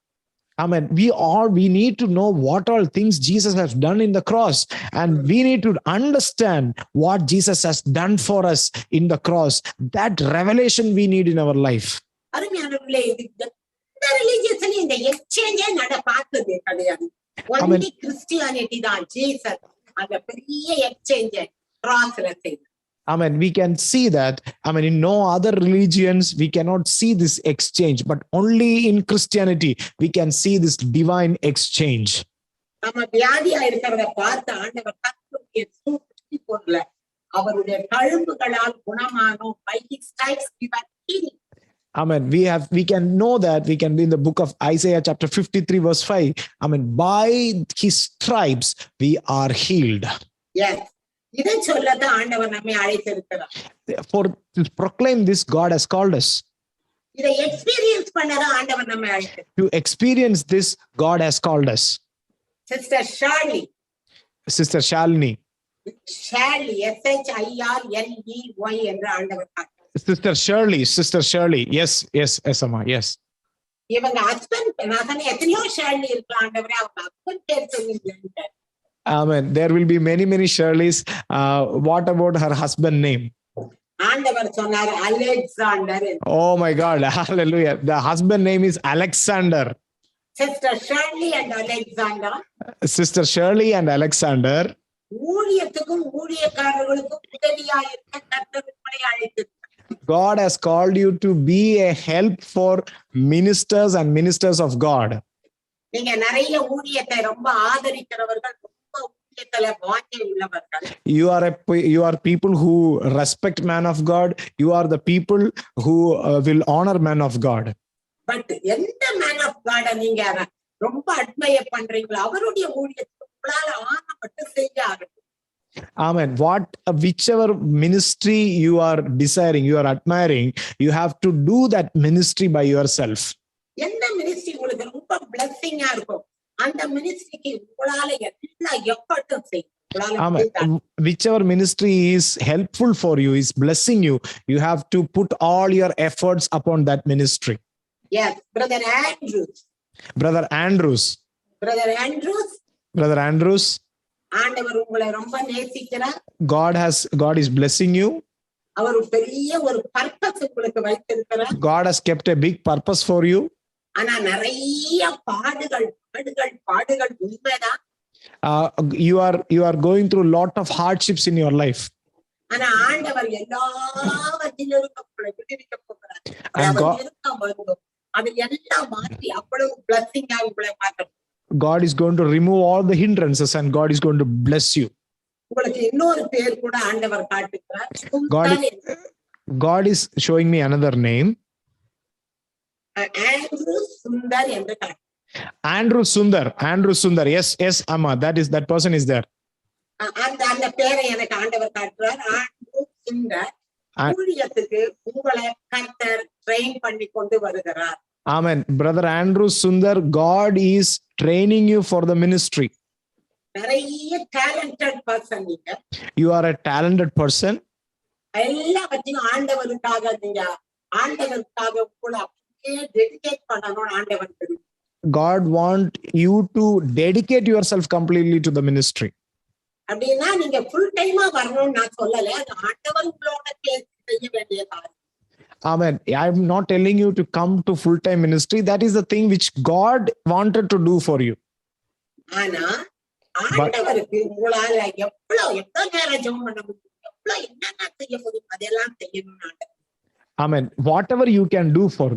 Amen. We need to know what all things Jesus has done in the cross, and we need to understand what Jesus has done for us in the cross. That revelation we need in our life. அருமையானவர்களே, இந்த ரிலிஜியஸ்ல இந்த எக்ஸ்சேஞ்சே பார்த்ததே கிடையாது. Only Christianity தான் Jesus அந்த பெரிய எக்ஸ்சேஞ்சை கிராஸ்ல செய்தார். Amen. We can see that. Amen. In no other religions, we cannot see this exchange, but only in Christianity, we can see this divine exchange. நம்ம வியாதியா இருக்கிறத பார்த்து ஆண்டவர் கர்த்தருடைய சூழ்நிலையில அவருடைய தழும்புகளால் குணமானோம். By his stripes we were healed. Amen. We can know that. We can in the book of Isaiah chapter 53 verse 5. Amen. By his stripes we are healed. Yes. இதை சொல்லதான் ஆண்டவர் நம்மை அழைத்திருக்கிறார். For to proclaim this, God has called us. இதை experience பண்ணதான் ஆண்டவர் நம்மை அழைத்திருக்கிறார். To experience this, God has called us. Sister Shalini. Shalini, SHIRLEY என்ற ஆண்டவர். Sister Shirley. Yes, Amma. Yes. இவங்க ஹஸ்பண்ட் நான் எத்தனையோ ஷர்லி இருக்கலாம் ஆண்டவரே, அவங்க ஹஸ்பண்ட் பேர் சொல்லுங்க. Amen. There will be many Shirleys. What about her husband name? ஆண்டவர் சொன்னார் Alexander. Oh my God. Hallelujah. The husband name is Alexander. Sister Shirley and Alexander. ஊழியத்துக்கும் ஊழியக்காரர்களுக்கும் உதவியா இருக்க கர்த்தர் உங்களை அழைத்திருக்கிறார். God has called you to be a help for ministers and ministers of God. நீங்க நிறைய ஊழியத்தை ரொம்ப ஆதரிக்கிறவர்கள், ரொம்ப ஊழியத்துல வாஞ்சை உள்ளவர்கள். You are people who respect man of God. You are the people who will honor man of God. But எந்த man of காட நீங்க ரொம்ப அட்மையர் பண்றீங்களோ அவருடைய ஊழியத்தை உங்களால ஆனப்பட்டு செய்ய ஆரம்பிக்கும். Amen. Whichever ministry you are desiring, you are admiring, you have to do that ministry by yourself. எந்த மினிஸ்ட்ரி உங்களுக்கு ரொம்ப பிளெஸிங்கா இருக்கும் அந்த மினிஸ்ட்ரிக்கு உங்களால எல்லா எஃபர்ட்டும் செய்யும். Amen. Whichever ministry is helpful for you, is blessing you, you have to put all your efforts upon that ministry. Yes, Brother Andrews. Brother Andrews. Brother Andrews. ஆண்டவர் உங்களை ரொம்ப நேசிக்கிறார். God is blessing you. அவர் பெரிய ஒரு purpose உங்களுக்கு வைத்திருக்கிறார். God has kept a big purpose for you. ஆனா நிறைய பாடுகள் உண்மைதான். You are going through a lot of hardships in your life. ஆனா ஆண்டவர் எல்லாவற்றிலிருந்தும் உங்களை விடுவிக்க போகிறார். அது எல்லாம் மாற்றி அவ்வளவு பிளஸிங்கா உங்களை மாற்றும். God is going to remove all the hindrances and God is going to bless you. உங்களுக்கு இன்னொரு பேர் கூட ஆண்டவர் காட்டுகிறார். God is showing me another name. Andrew Sundar. Yes, Amma, that person is there. அந்த பேரை எனக்கு ஆண்டவர் காட்டுறார். ஆண்ட்ரூ சுந்தர் ஊழியத்துக்கு உங்களை கர்த்தர் ட்ரெயின் பண்ணி கொண்டு வருகிறார். Amen. Brother Andrew Sundar, God is training you for the ministry. நிறைய talented person நீங்க. You are a talented person. எல்லாவற்றையும் ஆண்டவருக்காக உங்களை அப்படியே டெடிகேட் பண்ணணும். ஆண்டவர் தெரியும். God want you to dedicate yourself completely to the ministry. அப்படின்னா நீங்க ஃபுல் டைமா வரணும்னு நான் சொல்லல. அது ஆண்டவர் உங்களோட பேசி செய்ய வேண்டிய காரியம். Amen. I am not telling you to come to full-time ministry. That is the thing which God wanted to do for you. ஆனா ஆண்டவருக்கு உங்களால எவ்வளவு நேரம் ஜெபம் பண்ண முடியும், எவ்வளவு என்னென்ன செய்ய முடியும், அதெல்லாம் செய்யணும் ஆண்டவர். Amen. Whatever you can do for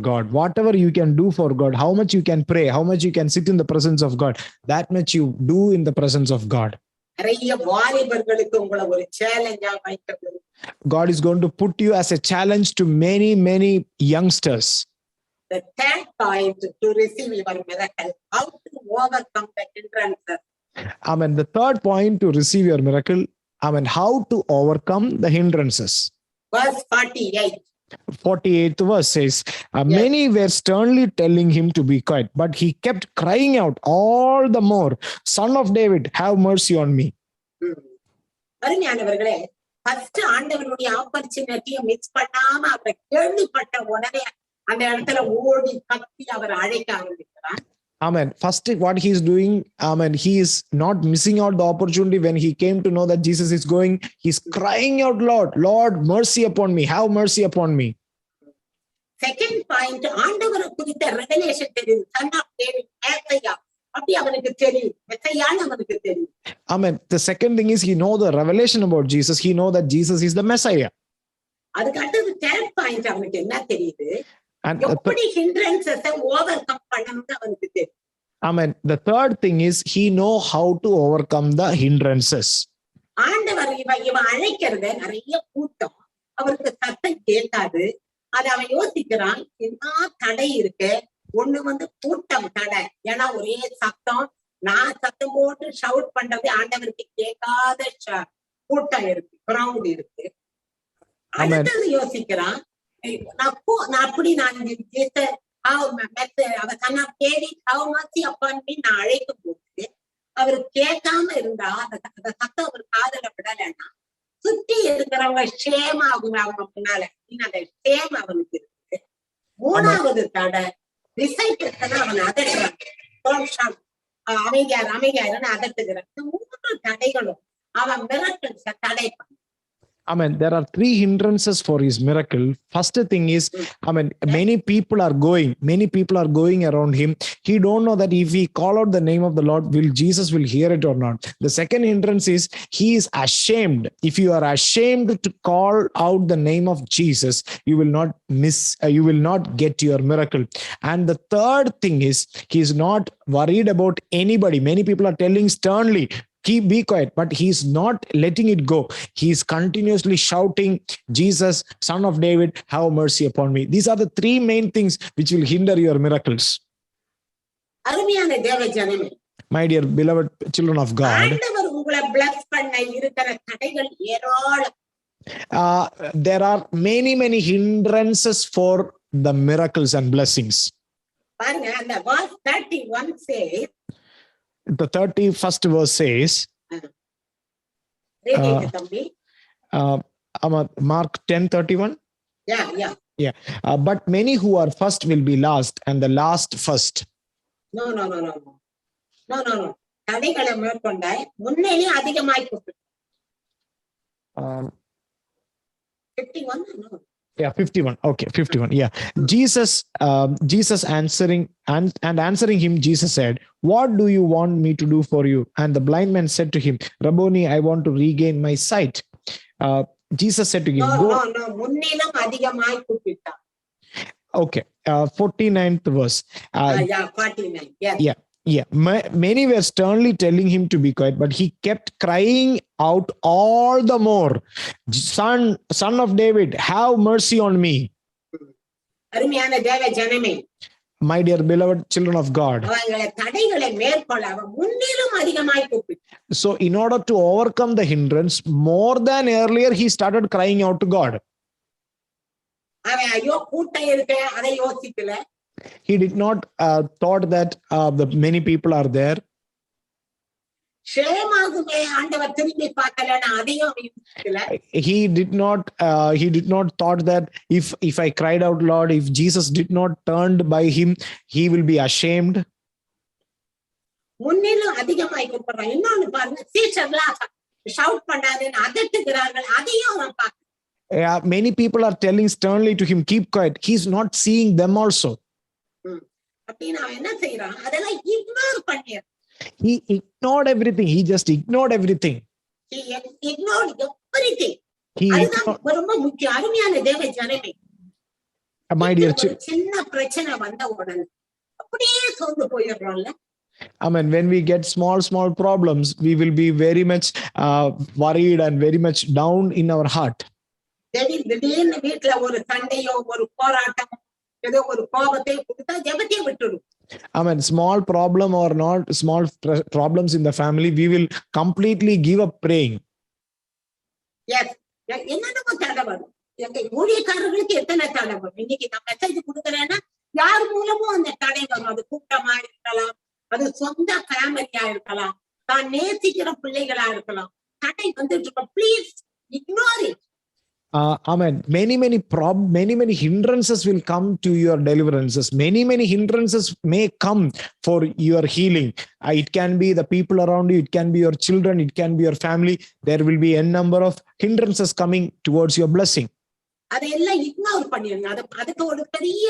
God, how much you can pray, how much you can sit in the presence of God, that much you do in the presence of God. நிறைய வாலிபர்களுக்கு உங்களை ஒரு சேலஞ்சா வைக்கிறது. God is going to put you as a challenge to many youngsters. The third point to receive your miracle, how to overcome the hindrances. Amen. The third point to receive your miracle, amen, how to overcome the hindrances. Verse 48. 48th verse says, many were sternly telling him to be quiet, but he kept crying out all the more, Son of David, have mercy on me. அருமையானவர்களே, first ஆண்டவருடைய ஆப்பர்ச்சுனிட்டியை miss பண்ணாம அவரை கேள்விப்பட்ட உடனே அந்த இடத்துல ஓடி கத்தி அவர் அழைக்க ஆரம்பிக்கிறார். Amen. First, what he is doing, amen, he is not missing out the opportunity. When he came to know that Jesus is going, he's crying out, Lord, mercy upon me, have mercy upon me. Second point, ஆண்டவரை குறித்த revelation தெரியும். Sun of David, மேசியா, அப்படி அவனுக்கு தெரியும். மெசியான்னு அவனுக்கு தெரியும். Amen. The second thing is he know the revelation about Jesus. He know that Jesus is the Messiah. அதுக்கு அடுத்தது third point அவனுக்கு என்ன தெரியுது? எப்படி hindrances overcome பண்ணணும்னு அவனுக்கு தெரியும். Amen. The third thing is he know how to overcome the hindrances. ஆண்டவர் இவன் அழைக்கிறத நிறைய கூட்டம் அவருக்கு சத்தம் கேட்காது. அது அவன் யோசிக்கிறான், என்ன தடை இருக்கு. ஒண்ணு கூட்டம் தடை, ஏன்னா ஒரே சத்தம், நான் சத்தம் போட்டு ஷவுட் பண்றது ஆண்டவருக்கு கேட்காத கூட்டம் இருக்கு, கிரௌண்ட் இருக்கு. அடுத்தது யோசிக்கிறான், நான் அழைக்கும் போது அவரு கேட்காம இருந்தா அந்த சத்தம் அவர் காதல விடலைன்னா சுத்தி இருக்கிறவங்க ஷேம் ஆகும் அவங்க முன்னால. அந்த ஷேம் அவனுக்கு இருக்கு. மூணாவது தடை டிசைபிள்ஸ் அவன் அதட்டுறான், அமைதியாருன்னு அதட்டுகிறான். இந்த 3 தடைகளும் அவன் மிரட்டல்ஸ தடை பண்ண. I mean, there are three hindrances for his miracle. First thing is, I mean, many people are going around him. He don't know that if he call out the name of the Lord, Jesus will hear it or not. The second hindrance is he is ashamed. If you are ashamed to call out the name of Jesus, you will not get your miracle. And the third thing is, he is not worried about anybody. Many people are telling sternly, be quiet, but he's not letting it go. He's continuously shouting, Jesus, Son of David, have mercy upon me. These are the three main things which will hinder your miracles. அருமையான தேவ ஜனமே, My dear beloved children of God, ஆண்டவர் உங்களை bless பண்ண இருக்கிற தடைகள் ஏராளம். there are many hindrances for the miracles and blessings. பாருங்க, அந்த verse 31 says, The 31st verse says, read it, தம்பி. Mark 10:31. Yeah. But many who are first will be last, and the last first. No. தடைகளை மேற்கொண்ட முன்னேலி அதிகமாய் கூப்பிட்டு. 51. No. Yeah, 51. Okay, 51. Yeah. Jesus answering and answering him, Jesus said, "What do you want me to do for you?" And the blind man said to him, "Rabboni, I want to regain my sight." Jesus said to him, No. முன்னிலும் அதிகமாய் கூப்பிட்டார். Okay. 49th verse. 49. Yes. Yeah. Many were sternly telling him to be quiet, but he kept crying out all the more, Son of David, have mercy on me. அருமையான தேவ ஜனமே, My dear beloved children of God. அவங்களை தடைகளை மேற்கொள்ள அவர் முன்னிலும் அதிகமாய் கூப்பிட்டார். So in order to overcome the hindrance, more than earlier, he started crying out to God. அவன் ஐயோ கூட்டம் இருக்கு அதை யோசிக்கல. He did not thought that the many people are there. ஷேமாகுமே ஆண்டவர் திரும்பி பார்க்கலன்னு அதையும் யோசிக்கல. He did not thought that if I cried out loud, if Jesus did not turned by him, he will be ashamed. முன்னிலும் அதிகமாய் கூப்பிடுறான். இன்னொன்னு பாருங்க, சீஷர்களாக shout பண்ணாதேன்னு அதட்டுகிறார்கள், அதையும் அவன் பார்க்க. Many people are telling sternly to him, keep quiet. He's not seeing them also. அப்படின்னு அவன் என்ன செய்யறான், அதெல்லாம் இக்னோர் பண்ணிடுறான். He ignored everything. He just ignored everything. He ignored everything. அதுதான் ரொம்ப முக்கியம். அருமையான தேவ ஜனமே, My dear சின்ன பிரச்சனை வந்த உடனே அப்படியே சோர்ந்து போயிடுறோம்ல. I mean, when we get small problems, we will be very much worried and very much down in our heart. திடீர்னு வீட்டுல ஒரு சண்டையோ ஒரு போராட்டம் ஏதோ ஒரு கோபத்தை கொடுத்தா ஜெபத்தையே விட்டுடும். I mean, small problem or not small problems in the family, we will completely give up praying. Yes. என்னென்னமோ தடை வரும். எங்க ஊழியக்காரர்களுக்கு எத்தனை தடை வரும். இன்னைக்கு நான் மெசேஜ் கொடுக்குறேன்னா யார் மூலமும் அந்த தடை வரும். அது கூட்டமா இருக்கலாம், அது சொந்த ஃபேமிலியா இருக்கலாம், தான் நேசிக்கிற பிள்ளைகளா இருக்கலாம். தடை வந்துட்டு இருக்கோம். Please ignore it. Amen. Many hindrances will come to your deliverances. Many hindrances may come for your healing. It can be the people around you. It can be your children. It can be your family. There will be a number of hindrances coming towards your blessing. அதெல்லாம் ignore பண்ணிடுங்க. அதுக்கு ஒரு பெரிய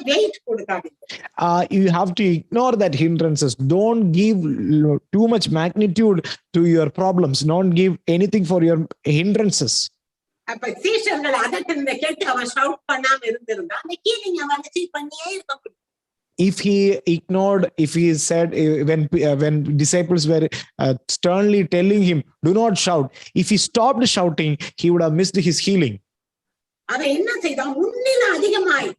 weight கொடுக்காதீங்க. You have to ignore that hindrances. Don't give too much magnitude to your problems. Don't give anything for your hindrances. அப்ப சீஷர்கள் அதட்டத கேட்டு அவன் ஷவுட் பண்ணாம இருந்திருந்தா அந்த ஹீலிங் அவன் அச்சீவ் பண்ணியே இருக்க முடியும். If he ignored, if he said when disciples were sternly telling him, do not shout, if he stopped shouting, he would have missed his healing. அவன் என்ன செய்தான், முன்னிலும் அதிகமாய்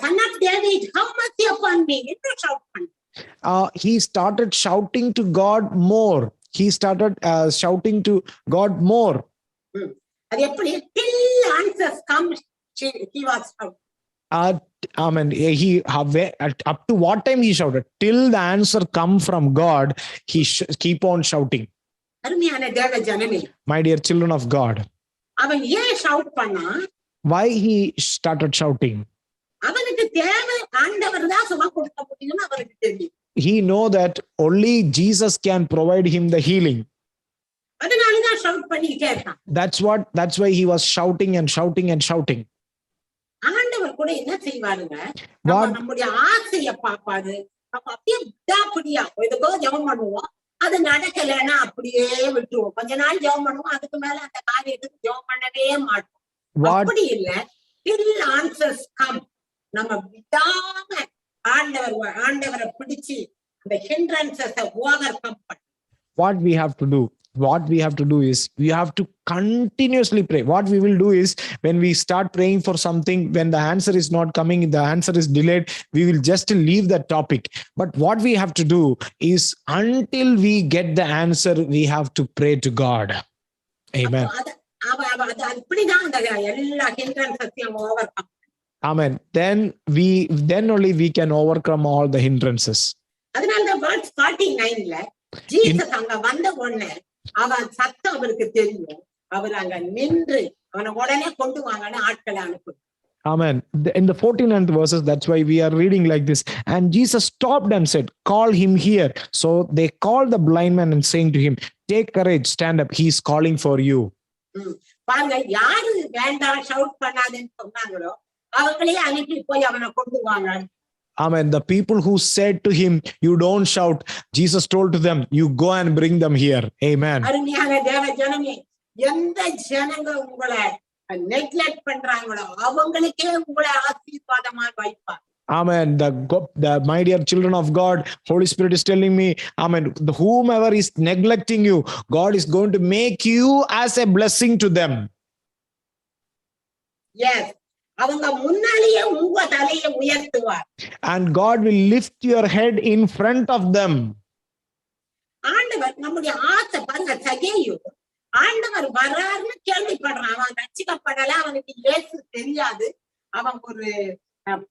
Son of David, have mercy upon me, என்று shout பண்ணான். He started shouting to God more. He started shouting to God more. அது எப்படி, till answers come, he was shouting. Amen. He up to what time he shouted? Till the answer come from God, he keep on shouting. அருமையான தேவ ஜனமே, My dear children of God, அவன் ஏன் shout பண்ணா? Why he started shouting? அவனுக்கு தேவை ஆண்டவர் தான் சுகம் கொடுக்க முடியும்னு அவருக்கு தெரியும். He know that only Jesus can provide him the healing. அதனால தான் ஷவுட் பண்ணிக்கிட்டே இருக்கான். That's why he was shouting and shouting and shouting. ஆண்டவர் கூட என்ன செய்வாருங்க, நம்முடைய ஆசைய பாப்பாரு. நம்ம அப்படியே விடாப்பிடியா எதுக்கோ ஜெபம் பண்ணுவோம், அது நடக்கலைன்னா அப்படியே விட்டுருவோம். கொஞ்ச நாள் ஜெபம் பண்ணுவோம், அதுக்கு மேல அந்த காரியத்துக்கு ஜெபம் பண்ணவே மாட்டோம். அப்படி இல்ல, till answers come. நம்ம விடாம ஆண்டவரை பிடிச்சு அந்த hindrances ஓவர்கம் பண்ண. What we have to do is we have to continuously pray. What we will do is, when we start praying for something, when the answer is not coming, the answer is delayed, we will just leave that topic. But what we have to do is, until we get the answer, we have to pray to God. Amen. Amen. Then only we can overcome all the hindrances. அதனால verse 49ல Jesus அங்க வந்த உடனே அவன் சத்தம் அவருக்கு தெரியும். அவர் அங்க நின்று அவனை உடனே கொண்டு வாங்கன்னு ஆட்களை அனுப்பு. Amen. In the 49th verses, that's why we are reading like this. And Jesus stopped and said, "Call him here." So they called the blind man and saying to him, "Take courage, stand up. He is calling for you." பாருங்க, யாரு வேண்டாம் shout பண்ணாதுன்னு சொன்னாங்களோ அவங்களே அனுப்பி போய் அவனை கொண்டு வாங்க. Amen. The people who said to him, "You don't shout," Jesus told to them, "You go and bring them here." Amen. அருமையான தேவ ஜனமே, எந்த ஜனங்க உங்களை நெக்லெக்ட் பண்றாங்களோ அவங்களுக்கே உங்களை ஆசீர்வாதமா வைப்பார். Amen. The my dear children of God, Holy Spirit is telling me, amen, whomever is neglecting you, God is going to make you as a blessing to them. Yes. அவங்க முன்னாலேயே உங்க தலையை உயர்த்துவார். And God will lift your head in front of them. ஆண்டவர் நம்முடைய ஆசை பாருங்க, சகேயு ஆண்டவர் வராருன்னு கேள்விப்படுறான். அவன் ரட்சிக்கப்படல, அவனுக்கு இயேசு தெரியாது, அவன் ஒரு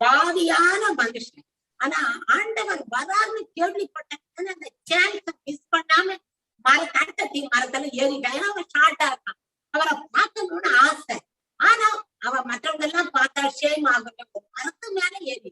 பாவியான மனுஷன். ஆனா ஆண்டவர் வராருன்னு கேள்விப்பட்ட அந்த சான்ஸ மிஸ் பண்ணாம மரத்துல ஏறிட்டான். ஏன்னா அவன் ஷார்ட்டா இருக்கான், அவரை பார்க்கணும்னு ஆசை. ஆனா அவன் மற்றவங்க எல்லாம் பார்த்தா ஷேம் ஆகட்டும், மரத்து மேல ஏறி.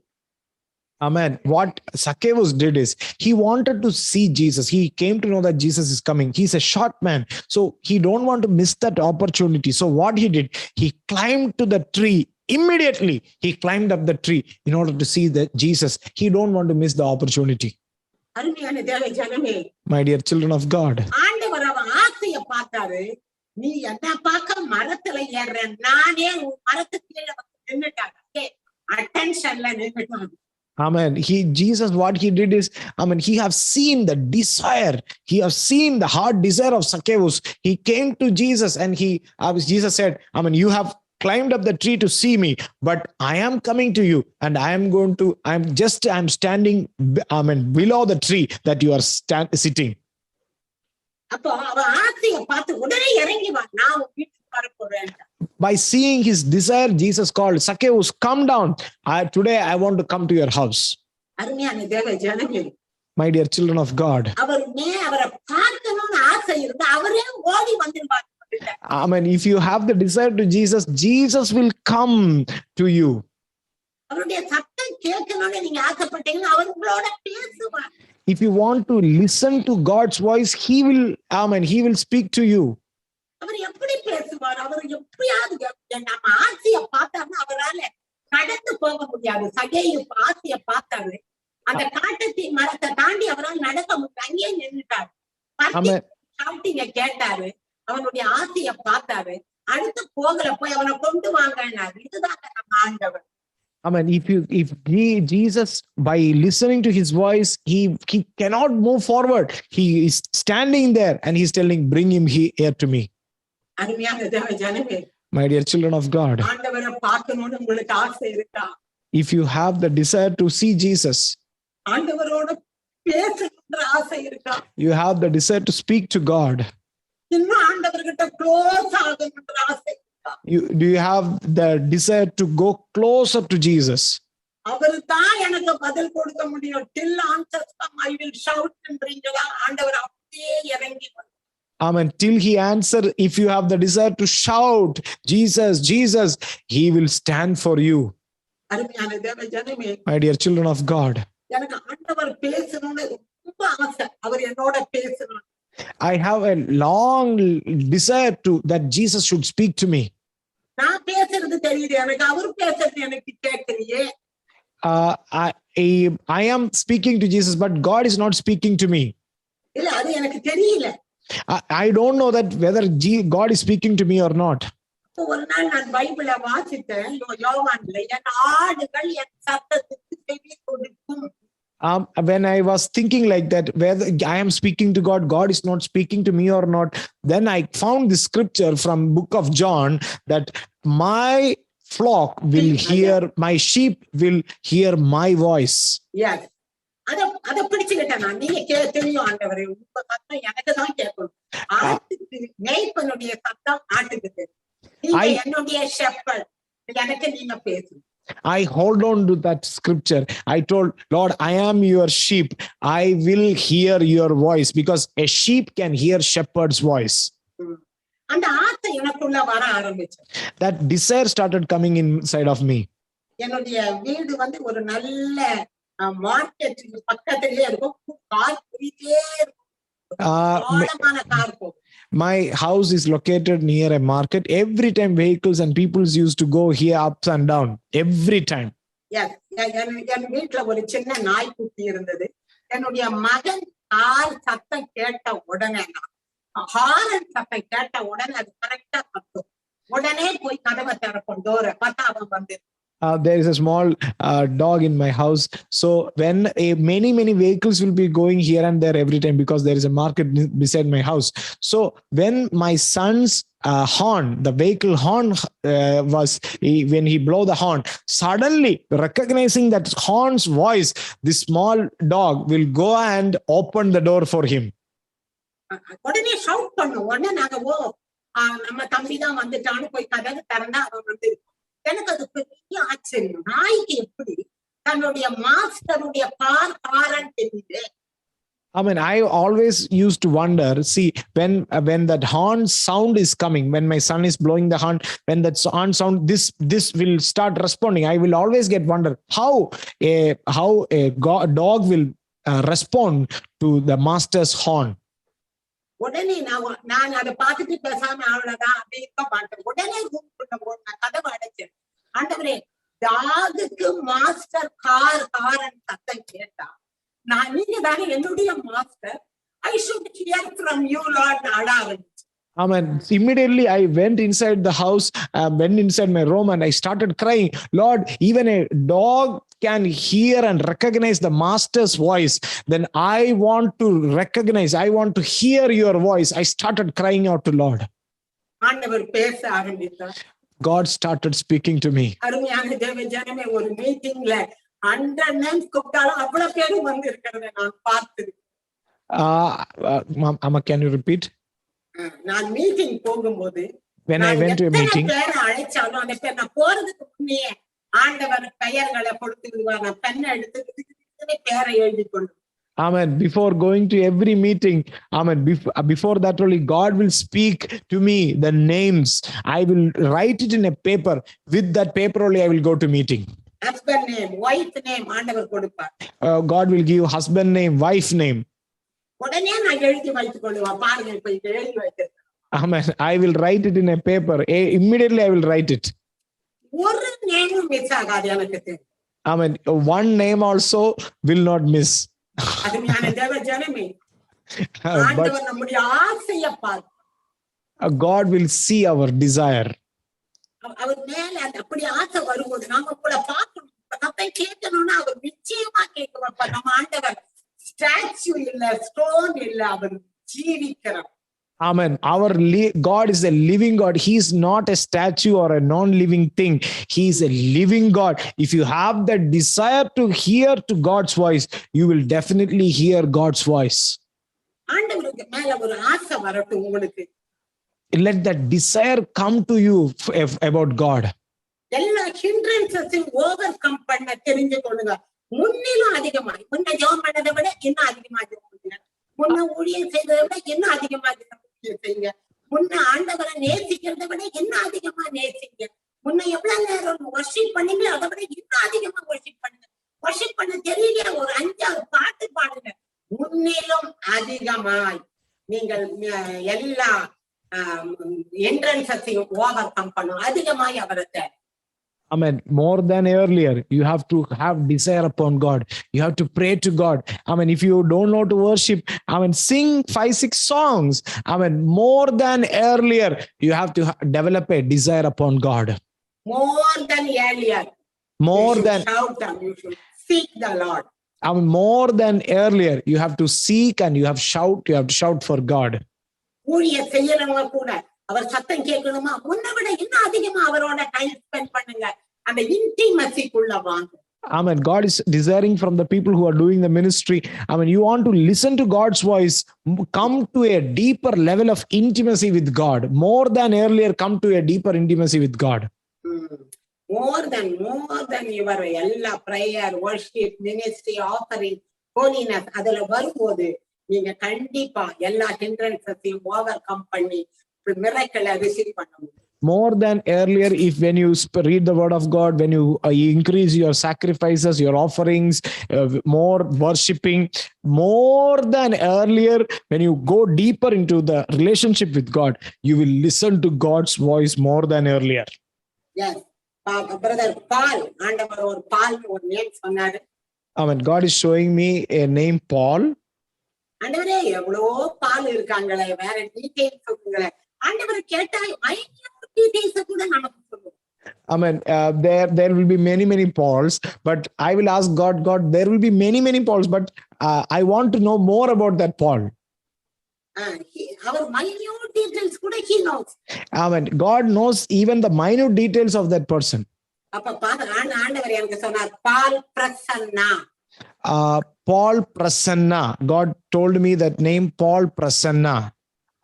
Amen. What Zacchaeus did is, he wanted to see Jesus. He came to know that Jesus is coming. He's a short man, so he don't want to miss that opportunity. So what he did, he climbed to the tree. Immediately he climbed up the tree in order to see that Jesus. He don't want to miss the opportunity. அருமையான தேவ ஜனமே, my dear children of God, ஆண்டவர் அவன் ஆசைய பார்த்தாரு. நீ என்ன பார்க்க மரத்துல ஏற, நானே மரத்துக்கு கீழே நின்னுட்டாங்க, அட்டென்ஷன்ல நின்னுட்டாங்க. Amen. Jesus, what he did is, amen, he have seen the desire. He have seen the heart desire of Zacchaeus. He came to Jesus and Jesus said, amen, you have climbed up the tree to see me, but I am coming to you and I'm standing, amen, below the tree that you are sitting. அப்போ அவன் ஆசைய பார்த்து உடனே இறங்கி வா, நான் வீட்டுக்கு வர போறேன். By seeing his desire, Jesus called, "Zacchaeus, come down. Today I want to come to your house." அருமையான தேவ ஜனமே, my dear children of God, அவரை பார்க்கணும்னு ஆசை இருந்தா அவரே ஓடி வந்துருவார். Amen. If you have the desire to Jesus, Jesus will come to you. அவருடைய சத்தம் கேட்கணும்னு நீங்க ஆசைப்பட்டீங்கன்னா அவர் உங்களோட பேசுவார். If you want to listen to God's voice, he will speak to you. அவர் எப்படி பேசுவார்? அவர் எப்படியாவது நம்ம ஆசைய பார்த்தாருன்னா அவரால கடந்து போக முடியாது. சகேயு ஆசைய பார்த்தாரு, அந்த காட்டத்தி மரத்தை தாண்டி அவரால் நடக்க முடியாது, அங்கேயே நின்றுட்டாரு. கேட்டாரு, அவனுடைய ஆசைய பார்த்தாரு, அடுத்து போகல, போய் அவனை கொண்டு வாங்கினாரு. இதுதான் நம்ம ஆண்டவர். Amen. If Jesus, by listening to his voice, he cannot move forward. He is standing there and he's telling, "Bring him here to me." அருமையான தேவ ஜனமே, my dear children of God, ஆண்டவரை பார்க்கணும்னு உங்களுக்கு ஆசை இருக்கா? if you have the desire to see Jesus, ஆண்டவரோட பேசணும்ன்ற ஆசை இருக்கா? you have the desire to speak to God, இன்னும் ஆண்டவர்கிட்ட க்ளோஸ் ஆகணும்ன்ற ஆசை, do you have the desire to go closer to Jesus? அவர் தான் எனக்கு பதில் கொடுக்க முடியும். till answers come I will shout ன்றீங்களா? ஆண்டவர் அப்படியே இறங்கி வந்தார். Amen. Till he answer, if you have the desire to shout, "Jesus, Jesus," he will stand for you. அருமையான தேவ ஜனமே, my dear children of God, எனக்கு ஆண்டவர் பேசணும்னு ரொம்ப ஆசை. அவர் என்னோட பேசணும். I have a long desire to that Jesus should speak to me. நான் பேசுறது தெரியுது எனக்கு, அவர் பேசுறது எனக்கு கேட்கலையே. I am speaking to Jesus, but God is not speaking to me. இல்ல, அது எனக்கு தெரியல. I don't know that whether God is speaking to me or not. ஒரு நாள் நான் பைபிளை வாசித்தேன் யோவான்ல, என் ஆடுகள் என் சத்தத்துக்கு செவி கொடுக்கும். When I was thinking like that, whether I am speaking to God, God is not speaking to me or not, then I found this scripture from book of John that my flock will hear, my sheep will hear my voice. Yes. அத பிடிச்சுக்கிட்டேன் நான். நீங்க தெரியும் ஆண்டவரே, உங்க சத்தம் எனக்கு தான் கேட்கணும். ஆட்டுக்கு மேய்ப்பனுடைய சத்தம் ஆட்டுக்கு தெரியும். நீங்க என்னுடைய ஷெப்பர்ட், எனக்கு நீங்க பேசுங்க. I hold on to that scripture. I told Lord, I am your sheep. I will hear your voice, because a sheep can hear shepherd's voice. அந்த ஆசை எனக்குள்ள வர ஆரம்பிச்சு. That desire started coming inside of me. என்னுடைய வீடு வந்து ஒரு நல்ல மார்க்கெட்டுக்கு பக்கத்திலே இருக்கும். கார் போயிட்டே இருக்கும். கார் போகும். My house is located near a market. Every time vehicles and people used to go here ups and down. Every time. Yes. என் வீட்டுல ஒரு சின்ன நாய்க்குட்டி இருந்தது. என்னுடைய மகன் கார் சத்தம் கேட்ட உடனே, ஹாரன் சத்தம் கேட்ட உடனே அது கரெக்டா கத்தும். உடனே போய் கதவை திறக்கும், டோரை பார்த்தா அவன் வந்து. There is a small dog in my house. So when many vehicles will be going here and there every time, because there is a market beside my house. So when my son's horn, the vehicle horn when he blow the horn, suddenly recognizing that horn's voice, this small dog will go and open the door for him. உடனே shout பண்ணும். உடனே நாங்க நம்ம தம்பி தான் வந்துட்டான்னு போய் கதவு திறந்தா அவன் வந்து. எனக்கு அது பெரிய ஆச்சரியம். நாய்க்கு எப்படி தன்னுடைய மாஸ்டருடைய காரன் தெரியுது? I mean, I always used to wonder, see, when that horn sound is coming, when my son is blowing the horn, when that horn sound, this will start responding. I will always get wonder how a dog will respond to the master's horn. உடனே நான் அதை பார்த்துட்டு பேசாம அவ்வளவுதான் அப்படி இருக்க மாட்டேன். உடனே ரூம்குள்ள போன கதவை அடைச்சேன். ஆண்டவரே, டாகுக்கு மாஸ்டர் காரன் சத்தம் கேட்டா, நீங்க தானே என்னுடைய master. I should hear from you, Lord. அழ ஆரம்பிச்சு. Amen. Immediately I went inside the house, went inside my room, and I started crying. Lord, even a dog can hear and recognize the master's voice. Then I want to recognize, I want to hear your voice. I started crying out to Lord. ஆண்டவர் பேச ஆரம்பித்தார். God started speaking to me. அருமையான தேவ ஜனமே, ஒரு மீட்டிங்ல 100 names கூப்பிட்டாலும் அவ்வளவு பேரும் வந்து இருக்கிறத நான் பார்த்தேன். Amma, can you repeat? நான் மீட்டிங் போகும்போது, when I went to a meeting, பேரை அழைச்சாலும் அந்த பேர் நான் போறதுக்கு முன்னே ஆண்டவர் பெயர்களை கொடுத்து விடுவார். நான் பெண்ணை எடுத்து பேரை எழுதி கொண்டு. Amen. Before going to every meeting, amen, before that only God will speak to me the names. I will write it in a paper. With that paper only I will go to meeting. Husband name, wife name ஆண்டவர் கொடுப்பார். God will give husband name, wife name. உடனே நான் எழுதி வைத்துக் கொள்ளுவேன். பாருங்க, இப்ப இதை எழுதி வைக்கிறேன். Amen. I will write it in a paper. Immediately I will write it. ஒரு நேமும் மிஸ் ஆகாது எனக்கு தெரியும். Amen. One name also will not miss. அருமையான தேவ ஜனமே, ஆண்டவர் நம்முடைய ஆசையை பார். God will see our desire. அவர் மேல அப்படி ஆசை வரும்போது நாம கூட பார்க்கணும், சத்தம் கேட்கணும்னா அவர் நிச்சயமா கேட்கணும். நம்ம ஆண்டவர் ஸ்டாச்சு இல்ல, ஸ்டோன் இல்ல, அவர் ஜீவிக்கிறார். Amen. Our God is a living God. He is not a statue or a non-living thing. He is a living God. If you have the desire to hear to God's voice, you will definitely hear God's voice. ஆண்டவருக்கு மேல ஒரு ஆசை வரட்டும் உங்களுக்கு. Let that desire come to you about God. எல்லா ஹிண்ட்ரன்ஸையும் over come பண்ண தெரிஞ்சு கொள்ளுங்க. முன்னிலும் அதிகமாய், முன்ன ஜெபம் பண்ணதை விட இன்னும் அதிகமா ஜெபம் பண்ணுங்க. முன்ன ஊழியம் செய்ததை விட இன்னும் அதிகமா செய்யுங்க. முன்ன ஆண்டவரை நேசிக்கிறதை விட இன்னும் அதிகமா நேசிங்க. முன்ன எவ்வளவு நேரம் வர்ஷிப் பண்ணீங்க, அதை விட இன்னும் அதிகமா வர்ஷிப் பண்ணுங்க. வர்ஷிப் பண்ண தெரியலையா, ஒரு 5-6 பாட்டு பாடுங்க. முன்னிலும் அதிகமாய் நீங்கள் எல்லா என்ட்ரன்ஸையும் ஓவர் கம் பண்ணணும். அதிகமாய் அவரை தேவை. Amen. More than earlier, you have to have desire upon God. You have to pray to God. Amen. If you don't know to worship, amen, sing 5-6 songs. Amen. More than earlier, you have to develop a desire upon God. More than earlier. More you should than, shout and you should seek the Lord. amen, more than earlier, you have to seek and you have to shout for God. ஊழிய செய்யறவங்க கூட அவர் சத்தம் கேட்கணுமா, உன்னை விட இன்னும் அதிகமா அவரோட டைம் ஸ்பெண்ட் பண்ணுங்க. அந்த இன்டிமசிக்குள்ள வாங்க. Amen. God is desiring from the people who are doing the ministry. Amen. You want to listen to God's voice, come to a deeper level of intimacy with God. More than earlier, come to a deeper intimacy with God. More than your எல்லா prayer, worship, ministry, offering, holiness அதுல வரும்போது நீங்க கண்டிப்பா எல்லா ஹிண்ட்ரன்ஸையும் over come பண்ணி மிரக்கலை receive பண்ண முடியும். More than earlier, if when you read the word of God, when you increase your sacrifices, your offerings, more worshiping, more than earlier, when you go deeper into the relationship with God, you will listen to God's voice more than earlier. Yes. Brother Paul, ஆண்டவர் ஒரு பால் ஒரு name சொன்னாரு. Amen. God is showing me a name, Paul. ஆண்டவரே எவ்வளோ பால் இருக்காங்களே, வேற details சொல்லுங்களே. ஆண்டவர் கேட்டா மைன்யூட் டீடைல்ஸ் கூட நமக்கு சொல்லுங்க. Amen. There will be many Pauls, but I will ask God, there will be many Pauls, but I want to know more about that Paul. Our minute details கூட he knows. Amen. God knows even the minute details of that person. அப்ப ஆண்டவர் எனக்கு சொன்னார் பால் Prasanna. Paul Prasanna. God told me that name, Paul Prasanna.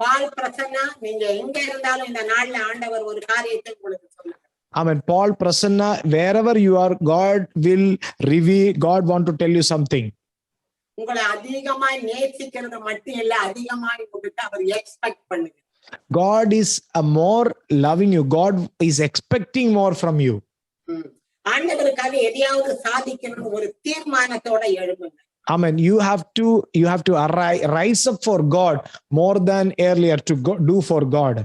பால் பிரசன்னா, நீங்க எங்க இருந்தாலும் இந்த நாள்ல ஆண்டவர் ஒரு காரியத்தை உங்களுக்கு சொல்லுங்க. Amen. Paul Prasanna, wherever you are, God will reveal, God want to tell you something. உங்களை அதிகமாய் நேசிக்கிறது மட்டும் இல்ல, அதிகமாய் உங்களுக்கு அவர் எக்ஸ்பெக்ட் பண்ணுங்க. God is more loving you. God is expecting more from you. ஆண்டவருக்காக எதையாவது சாதிக்கணும் ஒரு தீர்மானத்தோட எழும்புங்க. Amen. You have to rise up for God more than earlier to do for God.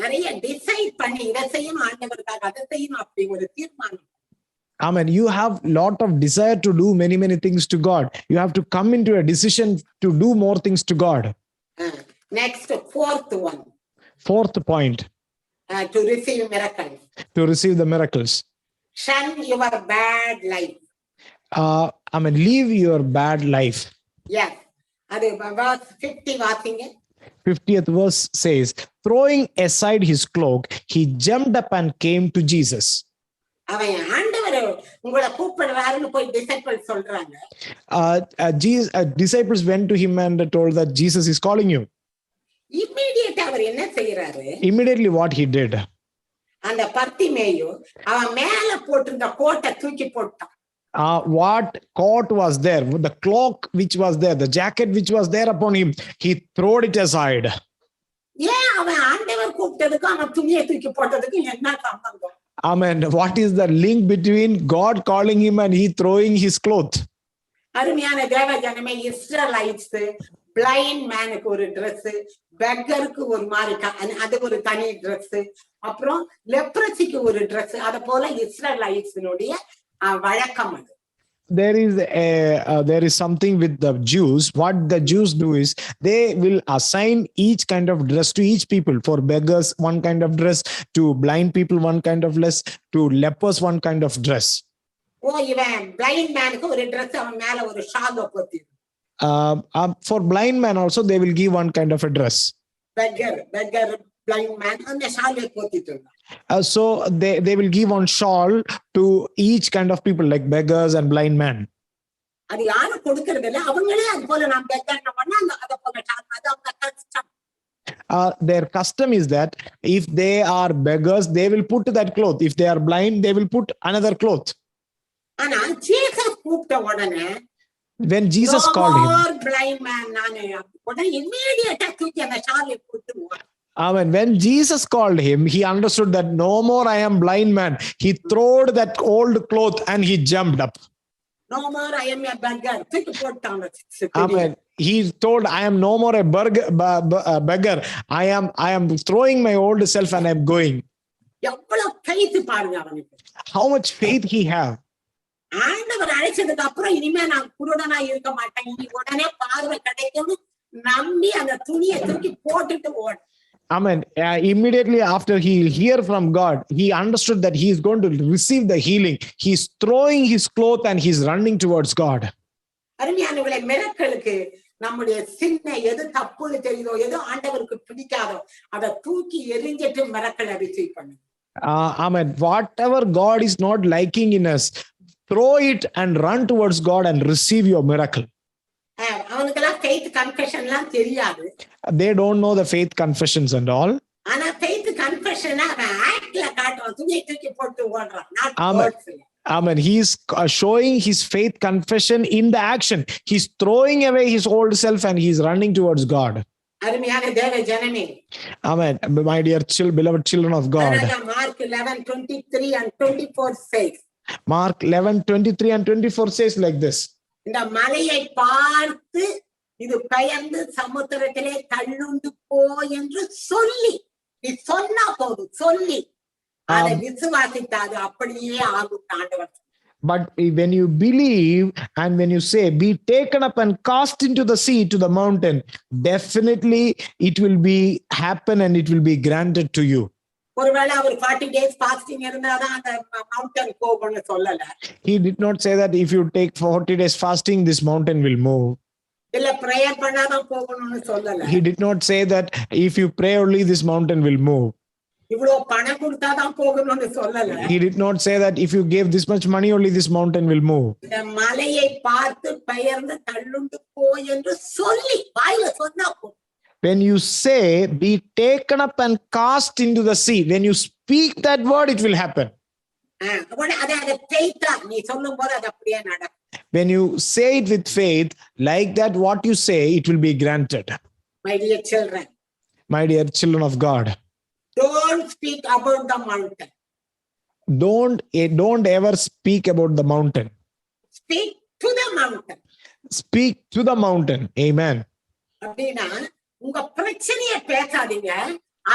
நிறைய டிசைட் பண்ணி இதை செய்யணும் ஆண்டவருக்காக, அதை செய்யணும் அப்படி ஒரு தீர்மானம். Amen. You have lot of desire to do many things to God. You have to come into a decision to do more things to God. Next, fourth point. To receive miracles. To receive the miracles. Shun your bad life. Amen. Leave your bad life. Yes. அது verse 50 வாசிங்க. 50th verse says, throwing aside his cloak, he jumped up and came to Jesus. அவன் ஆண்டவர் உங்களை கூப்பிடுறாருன்னு போய் disciples சொல்றாங்க. Disciples went to him and told that Jesus is calling you. Immediately அவர் என்ன செய்யறாரு? Immediately what he did? அந்த பர்த்திமேயு அவன் மேல போட்டிருந்த கோட்டை தூக்கி போட்டான். What coat was there? The cloak which was there, the jacket which was there upon him, he threw it aside. ஏன் அவன் ஆண்டவர் கூப்பிட்டதுக்கு அவன் துணியை தூக்கி போட்டதுக்கு என்ன சம்பந்தம்? Amen. What is the link between God calling him and he throwing his cloth? அருமையான தேவ ஜனமே, இஸ்ரேலைட்ஸ் பிளைண்ட் மேனுக்கு ஒரு Dress, பெக்கருக்கு ஒரு மாதிரி அது ஒரு தனி Dress, அப்புறம் லெப்ரசிக்கு ஒரு Dress, அது போல இஸ்ரேலைட்ஸ்னுடைய வழக்கம் அது. There is something with the Jews. What the Jews do is they will assign each kind of dress to each people. For beggars, one kind of dress; to blind people, one kind of dress; to lepers, one kind of dress. இவன் blind மேனுக்கு ஒரு Dress, அவன் மேல ஒரு shawl போத்தி. For blind man also they will give one kind of a dress. Beggar blind man அந்த shawl போத்திட்டு. So they will give one shawl to each kind of people like beggars and blind men. அது யாரும் கொடுக்கிறது இல்ல, அவங்களே அது போல நான் பெக்கர்ன பண்ணா அத போல ஷால் அது அவங்க கஷ்டம். Their custom is that if they are beggars, they will put that cloth. If they are blind, they will put another cloth. ஆனா ஜீசஸ் கூப்பிட்ட உடனே, when Jesus called him, blind man நானே உடனே இமிடியேட்டா தூக்கி அந்த ஷாலை போட்டு. Amen. When Jesus called him, he understood that no more I am blind man. He threw that old cloth and he jumped up. No more I am a beggar. Amen. he told, I am no more a beggar. I am throwing my old self and I am going. எவ்வளவு faith பாருங்க அவனுக்கு. How much faith he have. ஆண்டவர் அழைச்சதுக்கு அப்புறம் இனிமே நான் குருடனா இருக்க மாட்டேன், இனி உடனே பார்வை கிடைக்கும்னு நம்பி அந்த துணியை தூக்கி போட்டுட்டு ஓட. Amen. Immediately after he hear from God, he understood that he is going to receive the healing. He's throwing his cloth and he's running towards God. அருமையானவர்களே, மிரக்கலுக்கு நம்முடைய சின்ன எது தப்புன்னு தெரியுதோ, எது ஆண்டவருக்கு பிடிக்காதோ அதை தூக்கி எரிஞ்சிட்டு மிரக்கலை ரிசீவ் பண்ணு. Amen. Whatever God is not liking in us, throw it and run towards God and receive your miracle. அவனுக்கெல்லாம் faith confession எல்லாம் தெரியாது. They don't know the faith confessions and all. ஆனா faith confession அவன் ஆக்ட்ல காட்டுவான், துணியை தூக்கி போட்டு ஓடுறான். Amen. Amen. He's showing his faith confession in the action. He's throwing away his old self and he's running towards God. அருமையான தேவ ஜனமே. Amen. My dear beloved children of God. Mark 11:23 and 24 says. Mark 11:23 and 24 says like this. இந்த மலையை பார்த்து இது பெயர்ந்து சமுத்திரத்திலே தள்ளுண்டு போ என்று சொல்லி, நீ சொன்னா போதும், சொல்லி அதை விசுவாசித்தாது அப்படியே ஆகும் ஆண்டவர். But when you believe and when you say, be taken up and cast into the sea, to the mountain, definitely it will be happen and it will be granted to you. ஒருவேளை அவர் 40 days fasting இருந்தாதான் அந்த mountain போகும்னு சொல்லல. He did not say that if you take 40 days fasting, this mountain will move. இல்ல prayer பண்ணாதான் போகணும்னு சொல்லல. He did not say that if you pray only, this mountain will move. இவ்வளவு பணம் கொடுத்தாதான் போகணும்னு சொல்லல. He did not say that if you gave this much money only, this mountain will move. இந்த மலையை பார்த்து பெயர்ந்து தள்ளுண்டு போ என்று சொல்லி வாயில சொன்னா போதும். When you say, be taken up and cast into the sea, when you speak that word, it will happen. When you say it with faith, like that, what you say, it will be granted. My dear children. My dear children of God. Don't speak about the mountain. Don't ever speak about the mountain. Speak to the mountain. Speak to the mountain. Amen. அப்படின்னா உங்க பிரச்சனைய பேசாதீங்க,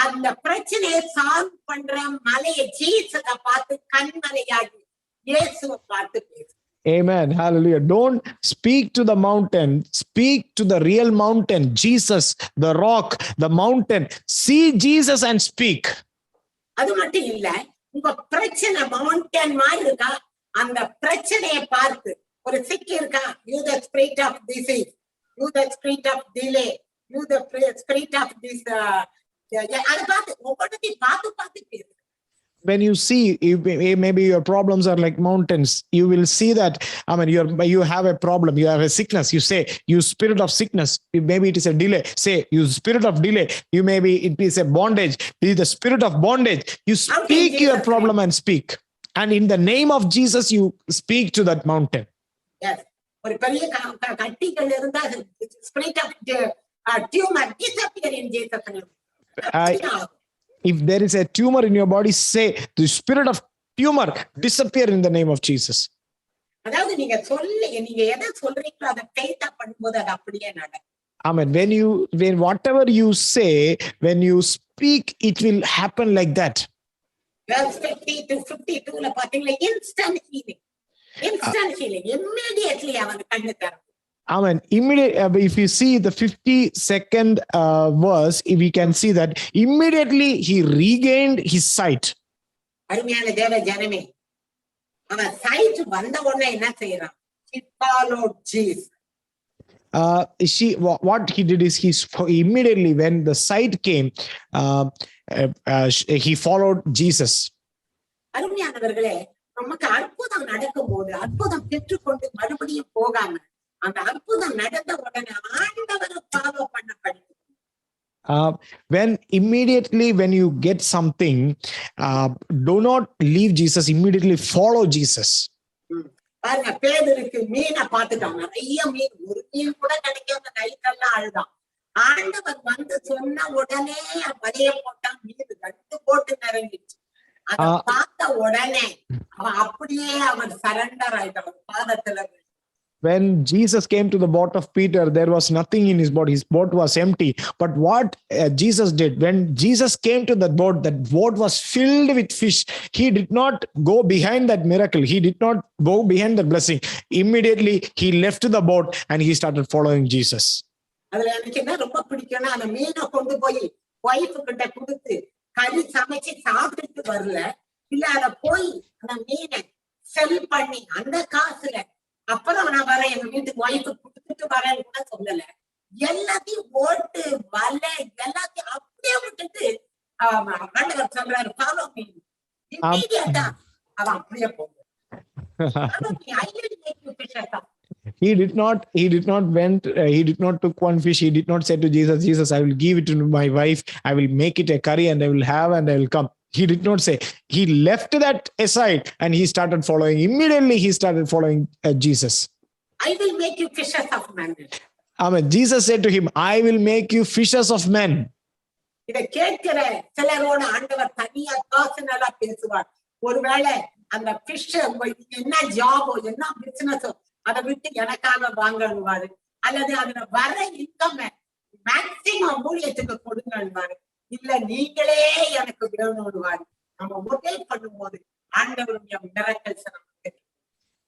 அந்த பிரச்சனையை solve பண்ற மலையை ஜீசஸை பார்த்து கண்மலையாகி இயேசுவை பார்த்து பேசு. Amen. Hallelujah. Don't speak to the mountain. Speak to the real mountain, Jesus, the rock, the mountain. See Jesus and speak. அது மட்டும் இல்ல, உங்க பிரச்சனை மவுண்டன் மாதிரி இருக்கா, அந்த பிரச்சனையை பார்த்து, ஒரு சிக் இருக்கா, you the spirit of disease, you the spirit of delay, you the spirit of this அது பார்த்து ஒவ்வொருத்தையும் பார்த்து பார்த்து பேசு. When you see, maybe your problems are like mountains, you will see that, I mean, you have a problem, you have a sickness, you say, you spirit of sickness, maybe it is a delay, say, you spirit of delay, you maybe it is a bondage, it is the spirit of bondage, you speak your problem and speak. And in the name of Jesus, you speak to that mountain. Yes. ஒரு பெரிய கட்டிகள் இருந்தா spirit of tumor disappear in Jesus name. If there is a tumor in your body, say, the spirit of tumor disappear in the name of Jesus. அதாவது நீங்க எதை சொல்றீங்களோ அதை ஃபெய்த்தா பண்ணும்போது அது அப்படியே நடக்கும். Amen. When whatever you say, when you speak, it will happen like that. Verse 50 to 52 பாத்தீங்களா, instant healing. Instant healing. Immediately அவன் கண்ணு திறக்கும். Amen. Immediately, if you see the 52nd verse, we can see that immediately he regained his sight. அருமையான தேவ ஜனமே, அவன் side வந்த உடனே என்ன செய்யறான்? He followed Jesus. What he did is immediately when the sight came, he followed Jesus. அருமையானவர்களே, நமக்கு அற்புதம் நடக்கும் போது அற்புதம் பெற்றுக்கொண்டு மறுபடியும் போகாம அந்த அற்புதம் நடந்த உடனே ஆண்டவரை ஃபாலோ பண்ண படிக்கணும். When immediately when you get something, do not leave Jesus, immediately follow Jesus. பாருங்க, பேதுருக்கு மீனை பார்த்துட்டாங்க, நிறைய மீன், ஒரு மீன் கூட கிடைக்காம நைட்டெல்லாம் அழுதான். ஆண்டவர் வந்து சொன்ன உடனே வலைய போட்டான், மீன் 2 போட்டு நிறைஞ்சிச்சு. அதை பார்த்த உடனே அவன் அப்படியே அவன் சரண்டர் ஆயிட்டான் பாதத்துல. When Jesus came to the boat of Peter, there was nothing in his boat. His boat was empty. But what Jesus did, when Jesus came to that boat was filled with fish. He did not go behind that miracle. He did not go behind that blessing. Immediately, he left the boat and he started following Jesus. அதுல எனக்கு என்ன ரொம்ப பிடிக்கும்னா அந்த மீனை கொண்டு போய் wife கிட்ட கொடுத்து கறி சமைச்சு சாப்பிட்டுட்டு வரல, இல்ல அத போய் அந்த மீனை செல் பண்ணி அந்த காசுல அப்புறம் நான் வரேன் எங்க வீட்டுக்கு ஒய்ஃபு கொடுத்துட்டு வரேன்னு கூட சொல்லல. எல்லாத்தையும் ஓட்டு வலை எல்லாத்தையும் அப்படியே விட்டுட்டு ஆண்டவர் சொல்றாரு ஃபாலோ மீ. இம்மீடியட்டா அவன் அப்படியே போகும். He did not took one fish. He did not say to Jesus, I will give it to my wife. I will make it a curry and I will have and I will come. He did not say. He left that aside and he started following. Immediately he started following Jesus. I will make you fishers of men. Amen. Jesus said to him, I will make you fishers of men. இதை கேட்கிற சிலரோட ஆண்டவர் தனியா பர்சனலா பேசுவார். ஒருவேளை அந்த Fisher என்ன ஜாபோ என்ன பிசினஸோ அதை விட்டு எனக்காக வாங்கணுவாரு, அல்லது அதுல வர இன்கம் மேக்சிமம் ஊழியத்துக்கு கொடுங்கணுவாரு, இல்ல நீங்களே எனக்கு வேணும்னுவாரு. நம்ம ஒரே பண்ணும்போது ஆண்டவருடைய மிரக்கல்ஸ் நமக்கு.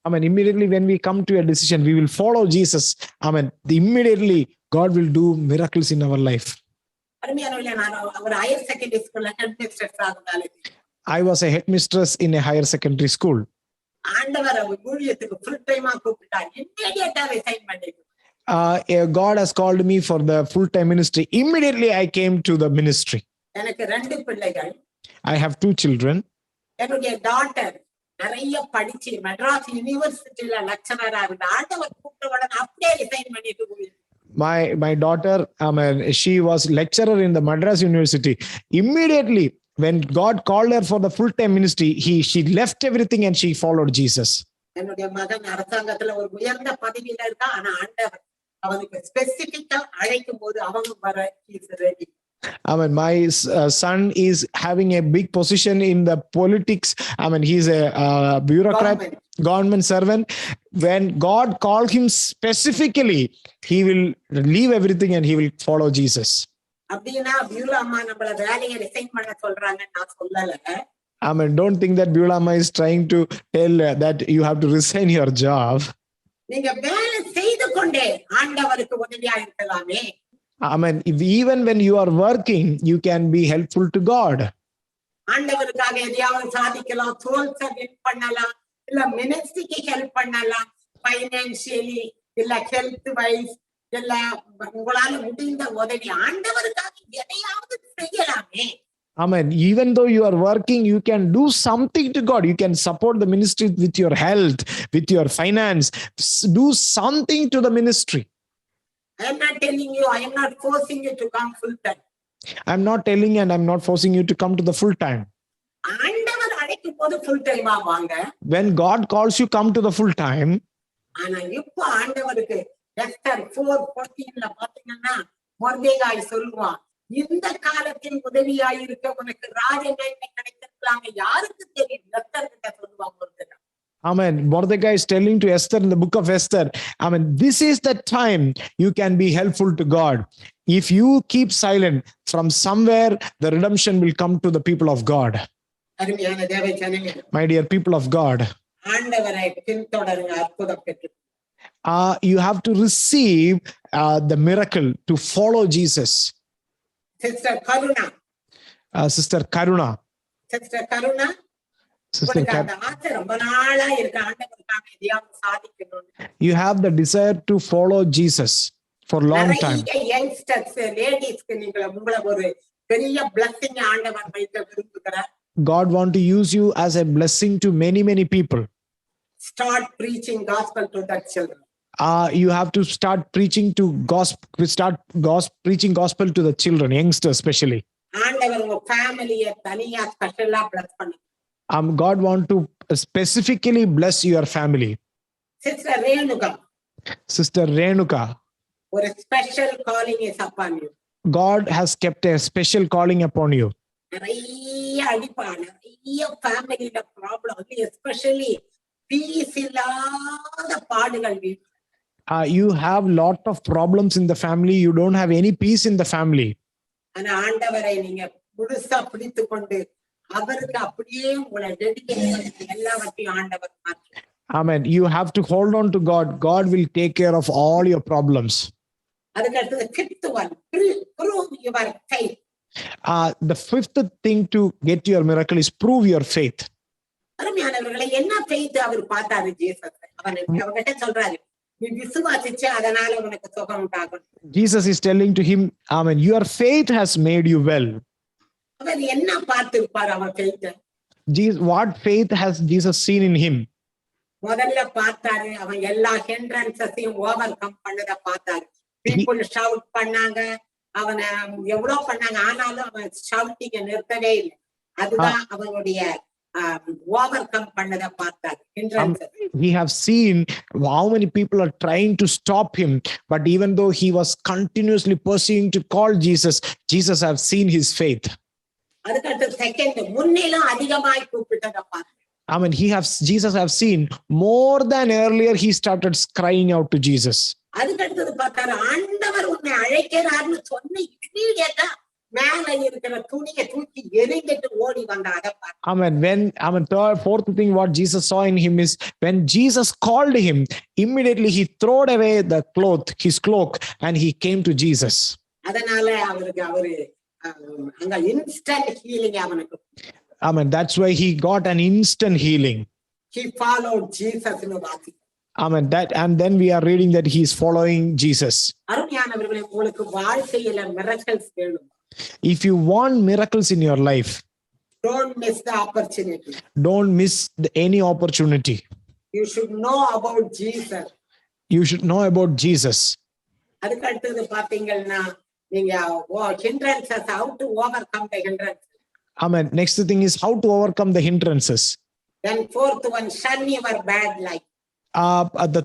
Amen. Immediately when we come to a decision, we will follow Jesus. Amen. Immediately God will do miracles in our life. அருமையானவர்களே, நான் ஒரு ஹையர் செகண்டரி ஸ்கூல்ல ஹெட் மிஸ்ட்ரஸா வேலை. I was a headmistress in a higher secondary school. ஆண்டவர் ஊழியத்துக்கு full டைமா கூப்பிட்டார். இமிடியேட்டா resign பண்ணிட்டு God has called me for the full-time ministry. Immediately I came to the ministry. எனக்கு 2 பிள்ளைகள். I have 2 children. என்னுடைய டாட்டர் நிறைய படிச்சு மெட்ராஸ் யூனிவர்சிட்டியில லெக்சரரா இருந்தா ஆண்டவர் கூப்பிட்ட உடனே அப்படியே ரிசைன் பண்ணிட்டு போயிருக்கு. My daughter, she was lecturer in the Madras University. Immediately when God called her for the full-time ministry, she left everything and she followed Jesus. என்னுடைய மகன் அரசாங்கத்துல ஒரு உயர்ந்த பதவியில இருக்கா, ஆனா ஆண்டவர் அவனுக்கு ஸ்பெசிபிக்கா அழைக்கும் போது அவங்க வர is ready. My son is having a big position in the politics. He's a bureaucrat, government servant. When God called him specifically, he will leave everything and he will follow Jesus. அப்படின்னா Beulah அம்மா நம்மள வேலையை resign பண்ண சொல்றாங்கன்னு நான் சொல்லல. Don't think that Beulah Amma is trying to tell that you have to resign your job. நீங்க வேலை செய்து கொண்டே ஆண்டவருக்கு உதவியா இருக்கலாமே. Even when you are working, you can be helpful to God. ஆண்டவருக்காக எதையாவது சாதிக்கலாம், சோல்ஸை வின் பண்ணலாம், இல்ல மினிஸ்ட்ரிக்கு ஹெல்ப் பண்ணலாம், ஃபைனான்சியலி இல்ல ஹெல்த் வைஸ், இல்ல உங்களால முடிந்த உதவி ஆண்டவருக்காக எதையாவது செய்யலாமே. Even though you are working, you can do something to God. You can support the ministry with your health, with your finance. Do something to the ministry. I am not telling you, I am not forcing you to come full time. I'm not telling and I'm not forcing you to come to the full time. ஆண்டவர் அழைக்கும் போது full time வாங்க. When God calls you, come to the full time. ஆனா இப்போ ஆண்டவருக்கு Esther 4:14ல பாத்தீங்கன்னா மொர்தெகாய் சொல்லுவான், இந்த காலத்தில் உதவியாய் இருக்க உனக்கு ராஜநன்மை கிடைத்திருக்கலாமே, யாருக்கு தெரியும்? எஸ்தர் கிட்ட சொல்லுவான் மொர்தெகாய். Mordecai is telling to Esther in the book of Esther, this is the time you can be helpful to God. If you keep silent, from somewhere the redemption will come to the people of God. My dear people of God, you have to receive the miracle to follow Jesus. Sister Karuna. Sister Karuna. You have the desire to follow Jesus for a long time. God wants to use you as a blessing to many people. Start preaching gospel to the children. You have to start preaching preaching gospel to the children, youngsters especially. God wants to specifically bless your family. Sister Renuka. A special calling is upon you. God has kept a special calling upon you. Family problem, especially peace இல்லாத பாடுகள். You have lot of problems in the family. You don't have any peace in the family. ஆனா ஆண்டவரை நீங்க முழுசா பிடித்து கொண்டு அவருக்கு அப்படியே உங்களை டெடிகேட் பண்ணி எல்லாவற்றையும் ஆண்டவர் மாற்றுவார். Amen. You have to hold on to God. God will take care of all your problems. அதுக்கு அடுத்தது fifth one, prove your faith. The fifth thing to get your miracle is prove your faith. அருமையானவர்களை என்ன faith அவர் பார்த்தாரு Jesus? அவர்கிட்ட சொல்றாரு, நீ விசுவாசிச்சு அதனால உனக்கு சுகம் உண்டாகும். Jesus is telling to him, Amen, your faith has made you well. அவர் என்ன பார்த்திருப்பார் அவர் faith? What faith has Jesus seen in him? முதல்ல பார்த்தாரு, அவன் எல்லா ஹிண்ட்ரன்ஸையும் ஓவர் கம் பண்ணத பார்த்தாரு. பீப்புள் ஷவுட் பண்ணாங்க, அவனை எவ்வளவு பண்ணாங்க, ஆனாலும் அவன் ஷவுட்டிங்க நிறுத்தவே இல்லை. அதுதான் அவனுடைய ஓவர் கம் பண்ணத பார்த்தாரு. We have seen how many people are trying to stop him, but even though he was continuously pursuing to call Jesus, Jesus have seen his faith. அதுக்கு செகண்ட், முன்னிலும் அதிகமாய் கூப்பிட்டத பார்த்தாரு. I mean, Jesus have seen more than earlier. He started crying out to Jesus. அதுக்கு அடுத்தது பார்த்தாரு, ஆண்டவர் உன்னை அழைக்கிறார்னு சொன்ன இமீடியட்டா மேல இருக்கிற துணியை தூக்கி எறிஞ்சிட்டு ஓடி வந்த அத பார்த்தாரு. Fourth thing what Jesus saw in him is when Jesus called him, immediately he threw away his cloak, and he came to Jesus. அதனால அவரு அங்க இன்ஸ்டன்ட் ஹீலிங் அவனுக்கு. That's why he got an instant healing. He followed Jesus in the body. And then we are reading that he is following Jesus. அருமையானவர்களே, உங்களுக்கு வாழ்க்கையில miracles வேணும். If you want miracles in your life, don't miss the opportunity. Don't miss any opportunity. You should know about Jesus. You should know about Jesus. அதுக்கு அடுத்தது பாத்தீங்கன்னா நீங்க hindrances, how to overcome the hindrances. Next thing is how to overcome the hindrances. Then fourth one, shun your bad life. The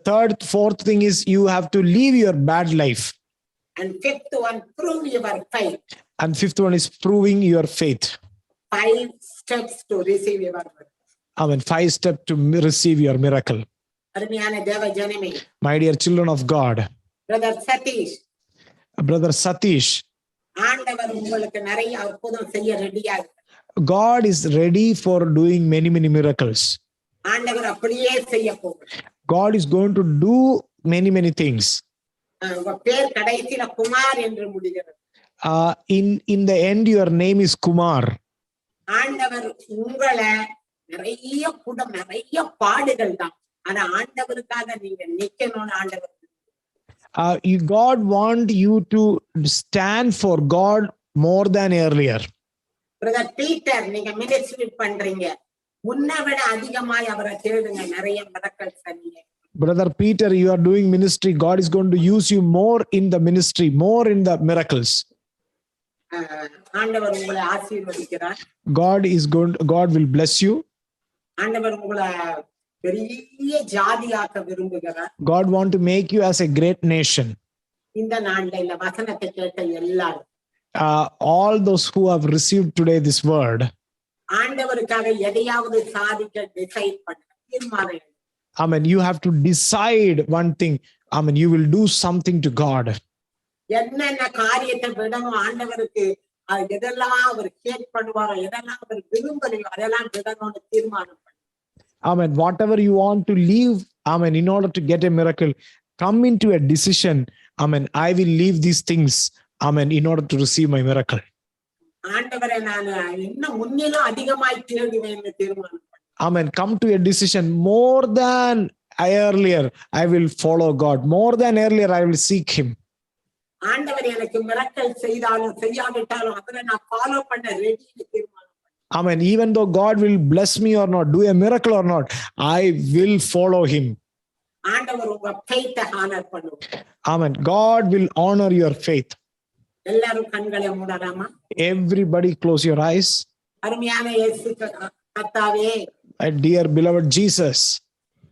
fourth thing is you have to leave your bad life. And fifth one, prove your faith. And fifth one is proving your faith. 5 steps to receive your miracle. 5 steps to receive your miracle. அருமையான தேவ ஜனமே, my dear children of God, brother Satish, ஆண்டவர் உங்களுக்கு நிறைய அற்புதம் செய்ய ரெடியா இருக்கார். God is ready for doing many miracles. ஆண்டவர் அப்படியே செய்ய போகிறார். God is going to do many things. உங்க பேர் கடைசில குமார் என்று முடிகிறது. In the end your name is Kumar. ஆண்டவர் உங்களை நிறைய பாடுகள் தான், ஆனா ஆண்டவருக்காக நீங்க நிக்கணும்னு ஆண்டவர். God want you to stand for God more than earlier. Brother Peter, நீங்க மினிஸ்ட்ரி பண்றீங்க, முன்ன விட அதிகமாய் அவரை தேடுங்க, நிறைய miracles செய்யுங்க. Brother Peter, you are doing ministry. God is going to use you more in the ministry, more in the miracles. ஆண்டவர் உங்களை ஆசீர்வதிக்கிறார். God will bless you. ஆண்டவர் உங்களை பெரிய ஜாதியாக்க விரும்புகிறார். God want to make you as a great nation. இந்த நாள்ல இந்த வசனத்தை கேட்ட எல்லாரும், all those who have received today this word, ஆண்டவருக்காக எதையாவது சாதிக்க டிசைட் பண்ண தீர்மானம். You have to decide one thing. You will do something to God. என்னென்ன காரியத்தை விடணும் ஆண்டவருக்கு, எதெல்லாம் அவர் கேட் பண்ணுவாரோ, எதெல்லாம் அவர் விரும்பலையோ அதெல்லாம் விடணும்னு தீர்மானம் பண்ணு. Whatever you want to leave, in order to get a miracle, come into a decision. I will leave these things, in order to receive my miracle. ஆண்டவரை நான் இன்னும் முன்னிலும் அதிகமாய் தேடுவேன்னு தீர்மானம் பண்ணு. Come to a decision. More than earlier, I will follow God. More than earlier, I will seek him. ஆண்டவர் எனக்கு miracle செய்தாலும் செய்யாவிட்டாலும் அவரை நான் ஃபாலோ பண்ண ரெடின்னு தீர்மானம். Even though God will bless me or not, do a miracle or not, I will follow him. ஆண்டவர் உங்க faith-ஐ honor பண்ணுவார். God will honor your faith. எல்லாரும் கண்களை மூடலாமா? Everybody close your eyes. அருமையான இயேசு கர்த்தாவே, dear beloved Jesus,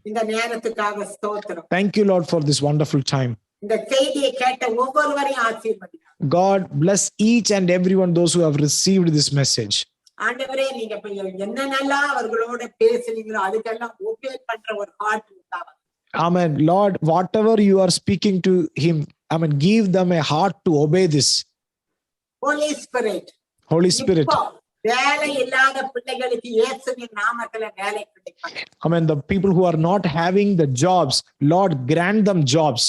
இந்த நேரத்துக்காக ஸ்தோத்திரம். Thank you Lord for this wonderful time. இந்த செய்தியை கேட்ட ஒவ்வொருவரையும் ஆசீர்வதிங்க. God bless each and everyone, those who have received this message. ஆண்டவரே, நீங்க என்னென்னலாம் அவர்களோட பேசுனீங்களோ அதுக்கெல்லாம் ஒபே பண்ற ஒரு heart உண்டாவா. Amen. Lord, whatever you are speaking to him, Amen, give them a heart to obey this. Holy Spirit. Holy Spirit. இப்போ வேலை இல்லாத பிள்ளைகளுக்கு இயேசுவின் நாமத்துல வேலை கிடைக்கும். Amen. The people who are not having the jobs, Lord, grant them jobs.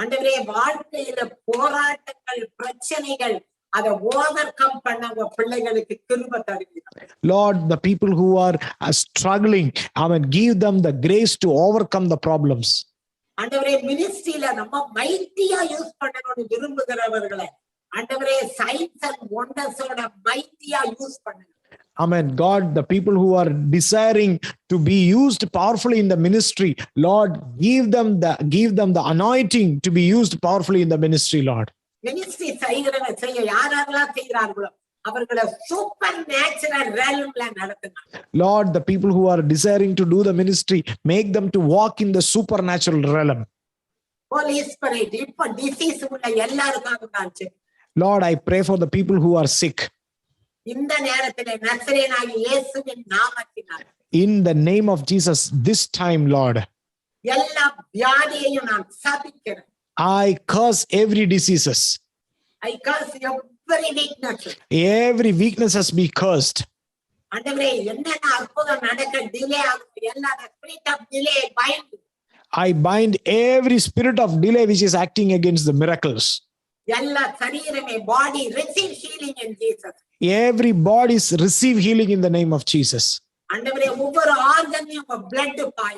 ஆண்டவரே, வாழ்க்கையில போராட்டங்கள், பிரச்சனைகள், அதை ஓவர் கம் பண்ண உங்க பிள்ளைகளுக்கு கிருபை தருவீங்க. Lord, the people who are struggling, Amen, give them the grace to overcome the problems. ஆண்டவரே, மினிஸ்ட்ரியில நம்ம மைட்டியா யூஸ் பண்ணணும்னு விரும்புகிறவர்களை ஆண்டவரே சைன்ஸ் அண்ட் ஒண்டர்ஸோட மைட்டியா யூஸ் பண்ணுங்க. Amen. God, the people who are desiring to be used powerfully in the ministry, Lord, give them the anointing to be used powerfully in the ministry, Lord. Ministry செய்ய யாரெல்லாம் செய்கிறார்களோ அவர்களை super natural realmல நடத்துங்க. Lord, the people who are desiring to do the ministry, make them to walk in the supernatural realm. Holy Spirit, இப்ப disease உள்ள எல்லாருக்காக நான் ஜெபிக்கிறேன். Lord, I pray for the people who are sick. இந்த நேரத்திலே நசரேயனாகிய இயேசுவின் நாமத்தினால் In the name of Jesus, this time, Lord, எல்லா வியாதியையும் நான் சபிக்கிறேன். I curse every diseases. I curse every weakness. Every weakness has been cursed. ஆண்டவரே, என்னென்ன அற்புதம் நடக்க டிலே ஆகும் எல்லா spirit of delay bind. I bind every spirit of delay which is acting against the miracles. எல்லா சரீரமே body receive healing in Jesus. Every body receive healing in the name of Jesus. ஆண்டவரே, ஒவ்வொரு ஆர்கனையும் உங்க blood bye.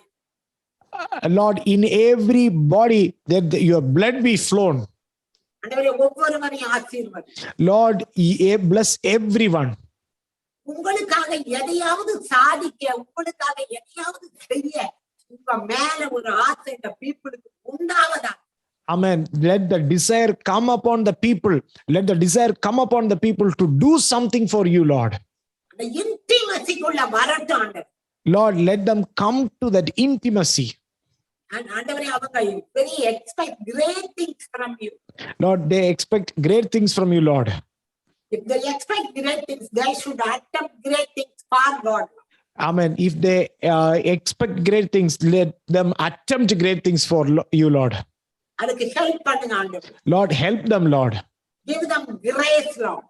Lord, in every body that your blood be flown. ஆண்டவரே, ஒவ்வொருவரையும் ஆசீர்வதி. Lord, bless everyone. உங்களுக்காக எதையாவது சாதிக்க, உங்களுக்காக எதையாவது செய்ய உங்க மேல ஒரு ஆசை இந்த பீப்புளுக்கு உண்டாவதா. Amen. Let the desire come upon the people. Let the desire come upon the people to do something for you, Lord. அந்த இன்டிமசிக்குள்ள வரட்டும் ஆண்டவரே. Lord, let them come to that intimacy. ஆண்டவரே, அவங்க very expect great things from you. Lord, they expect great things from you, Lord. If they expect great things, they should attempt great things for God. Amen. If they expect great things, let them attempt great things for you, Lord. அதுக்கு help பண்ணுங்க ஆண்டவரே. Lord, help them, Lord. Give them grace, Lord.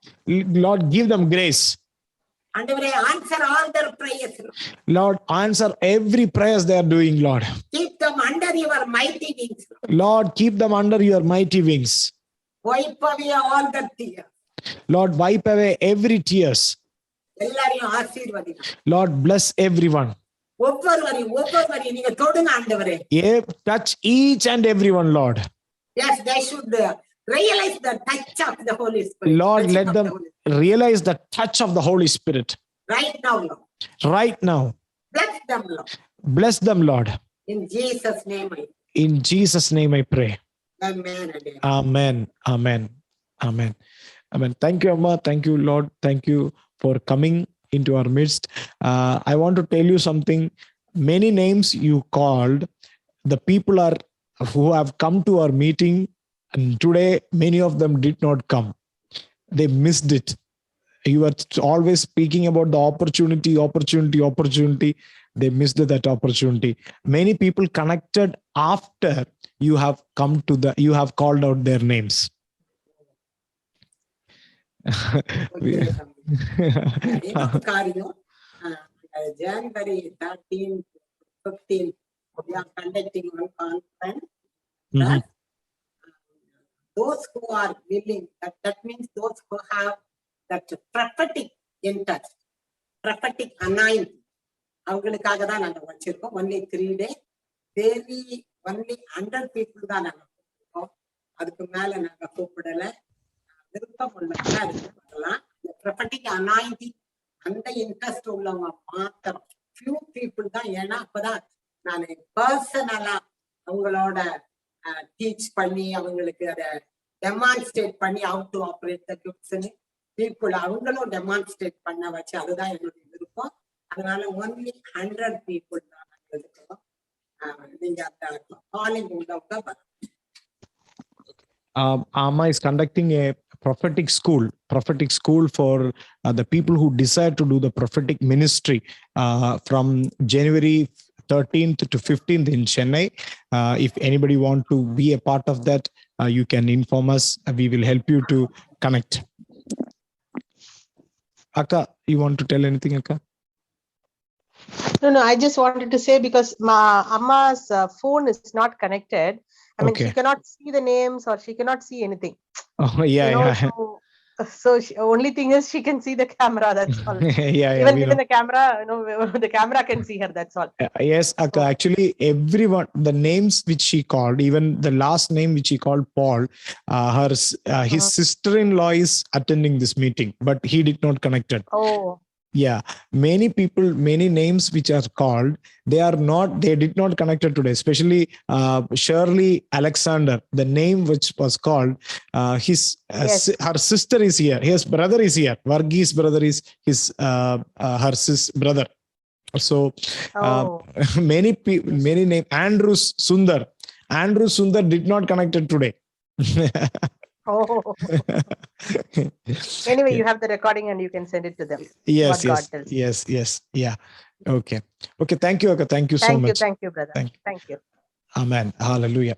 Lord, give them grace. ஆண்டவரே, answer all their prayers. Lord, answer every prayers they are doing, Lord. Keep them under your mighty wings. Lord, keep them under your mighty wings. Wipe away all the tears. Lord, wipe away every tears. எல்லாரையும் ஆசீர்வதிங்க. Lord, bless everyone. ஒவ்வொருவரையும் நீங்க தொடுங்க ஆண்டவரே. Touch each and everyone, Lord. Yes, they should realize the touch of the Holy Spirit. Lord, let them realize the touch of the Holy Spirit. Right now, Lord. Right now. Bless them, Lord. Bless them, Lord. In Jesus' name. In Jesus' name I pray. Amen. Amen. Amen. Amen. Amen. Thank you, Amma. Thank you, Lord. Thank you for coming into our midst. I want to tell you something. Many names you called, the people are who have come to our meeting, and today many of them did not come. They missed it. You are always speaking about the opportunity. They missed that opportunity. Many people connected after you have come to you have called out their names. January 13, 15, we are conducting one conference. Those who are willing, that means those who have that prophetic interest, prophetic anointing, அவங்களுக்காக தான் நாங்க வச்சிருக்கோம். Only 3 days, only 100 people தான் நாங்க கூப்பிட்டுருக்கோம். அதுக்கு மேல நாங்க கூப்பிடல. விருப்பம் உள்ளவங்க அதுக்கு வரலாம். prophetic anointing அந்த இன்ட்ரெஸ்ட் உள்ளவங்க மாத்திரம் few people தான். ஏன்னா அப்பதான் நான் பர்சனலா அவங்களோட டீச் பண்ணி அவங்களுக்கு அதை டெமான்ஸ்ட்ரேட் பண்ணி how to operate the gifts people அவங்களும் டெமான்ஸ்ட்ரேட் பண்ண வச்சு அதுதான் என்னுடைய விருப்பம். அதனால only 100 people தான் இருக்கிறோம். நீங்க அந்த காலிங் உள்ளவங்க Amma is conducting a prophetic school for the people who desire to do the prophetic ministry from January 13th to 15th in Chennai. If anybody want to be a part of that, you can inform us. We will help you to connect. Akka, you want to tell anything, Akka? No, I just wanted to say, because my Amma's phone is not connected. I mean, Okay. she cannot see the names or she cannot see anything. Oh, yeah, You know, yeah. so only thing is she can see the camera. That's all. Yeah, Even we given know. the camera, the camera can see her. That's all. Yes, Akka, So- actually, everyone, the names which she called, even the last name which she called Paul, his sister-in-law is attending this meeting, but he did not connect it. Oh, Yeah, many people, many names which are called, they did not connect it today, especially Shirley Alexander, the name which was called, Yes. her sister is here, his brother is here, Varghese brother is his, her brother. So oh, many name, Andrew Sundar did not connect it today. oh. Anyway, you have the recording and you can send it to them. Yes, What God tells. yes, yeah. Okay, thank you, Akka. Thank you so much. Thank you, brother. Thank you. Thank you. Amen. Hallelujah.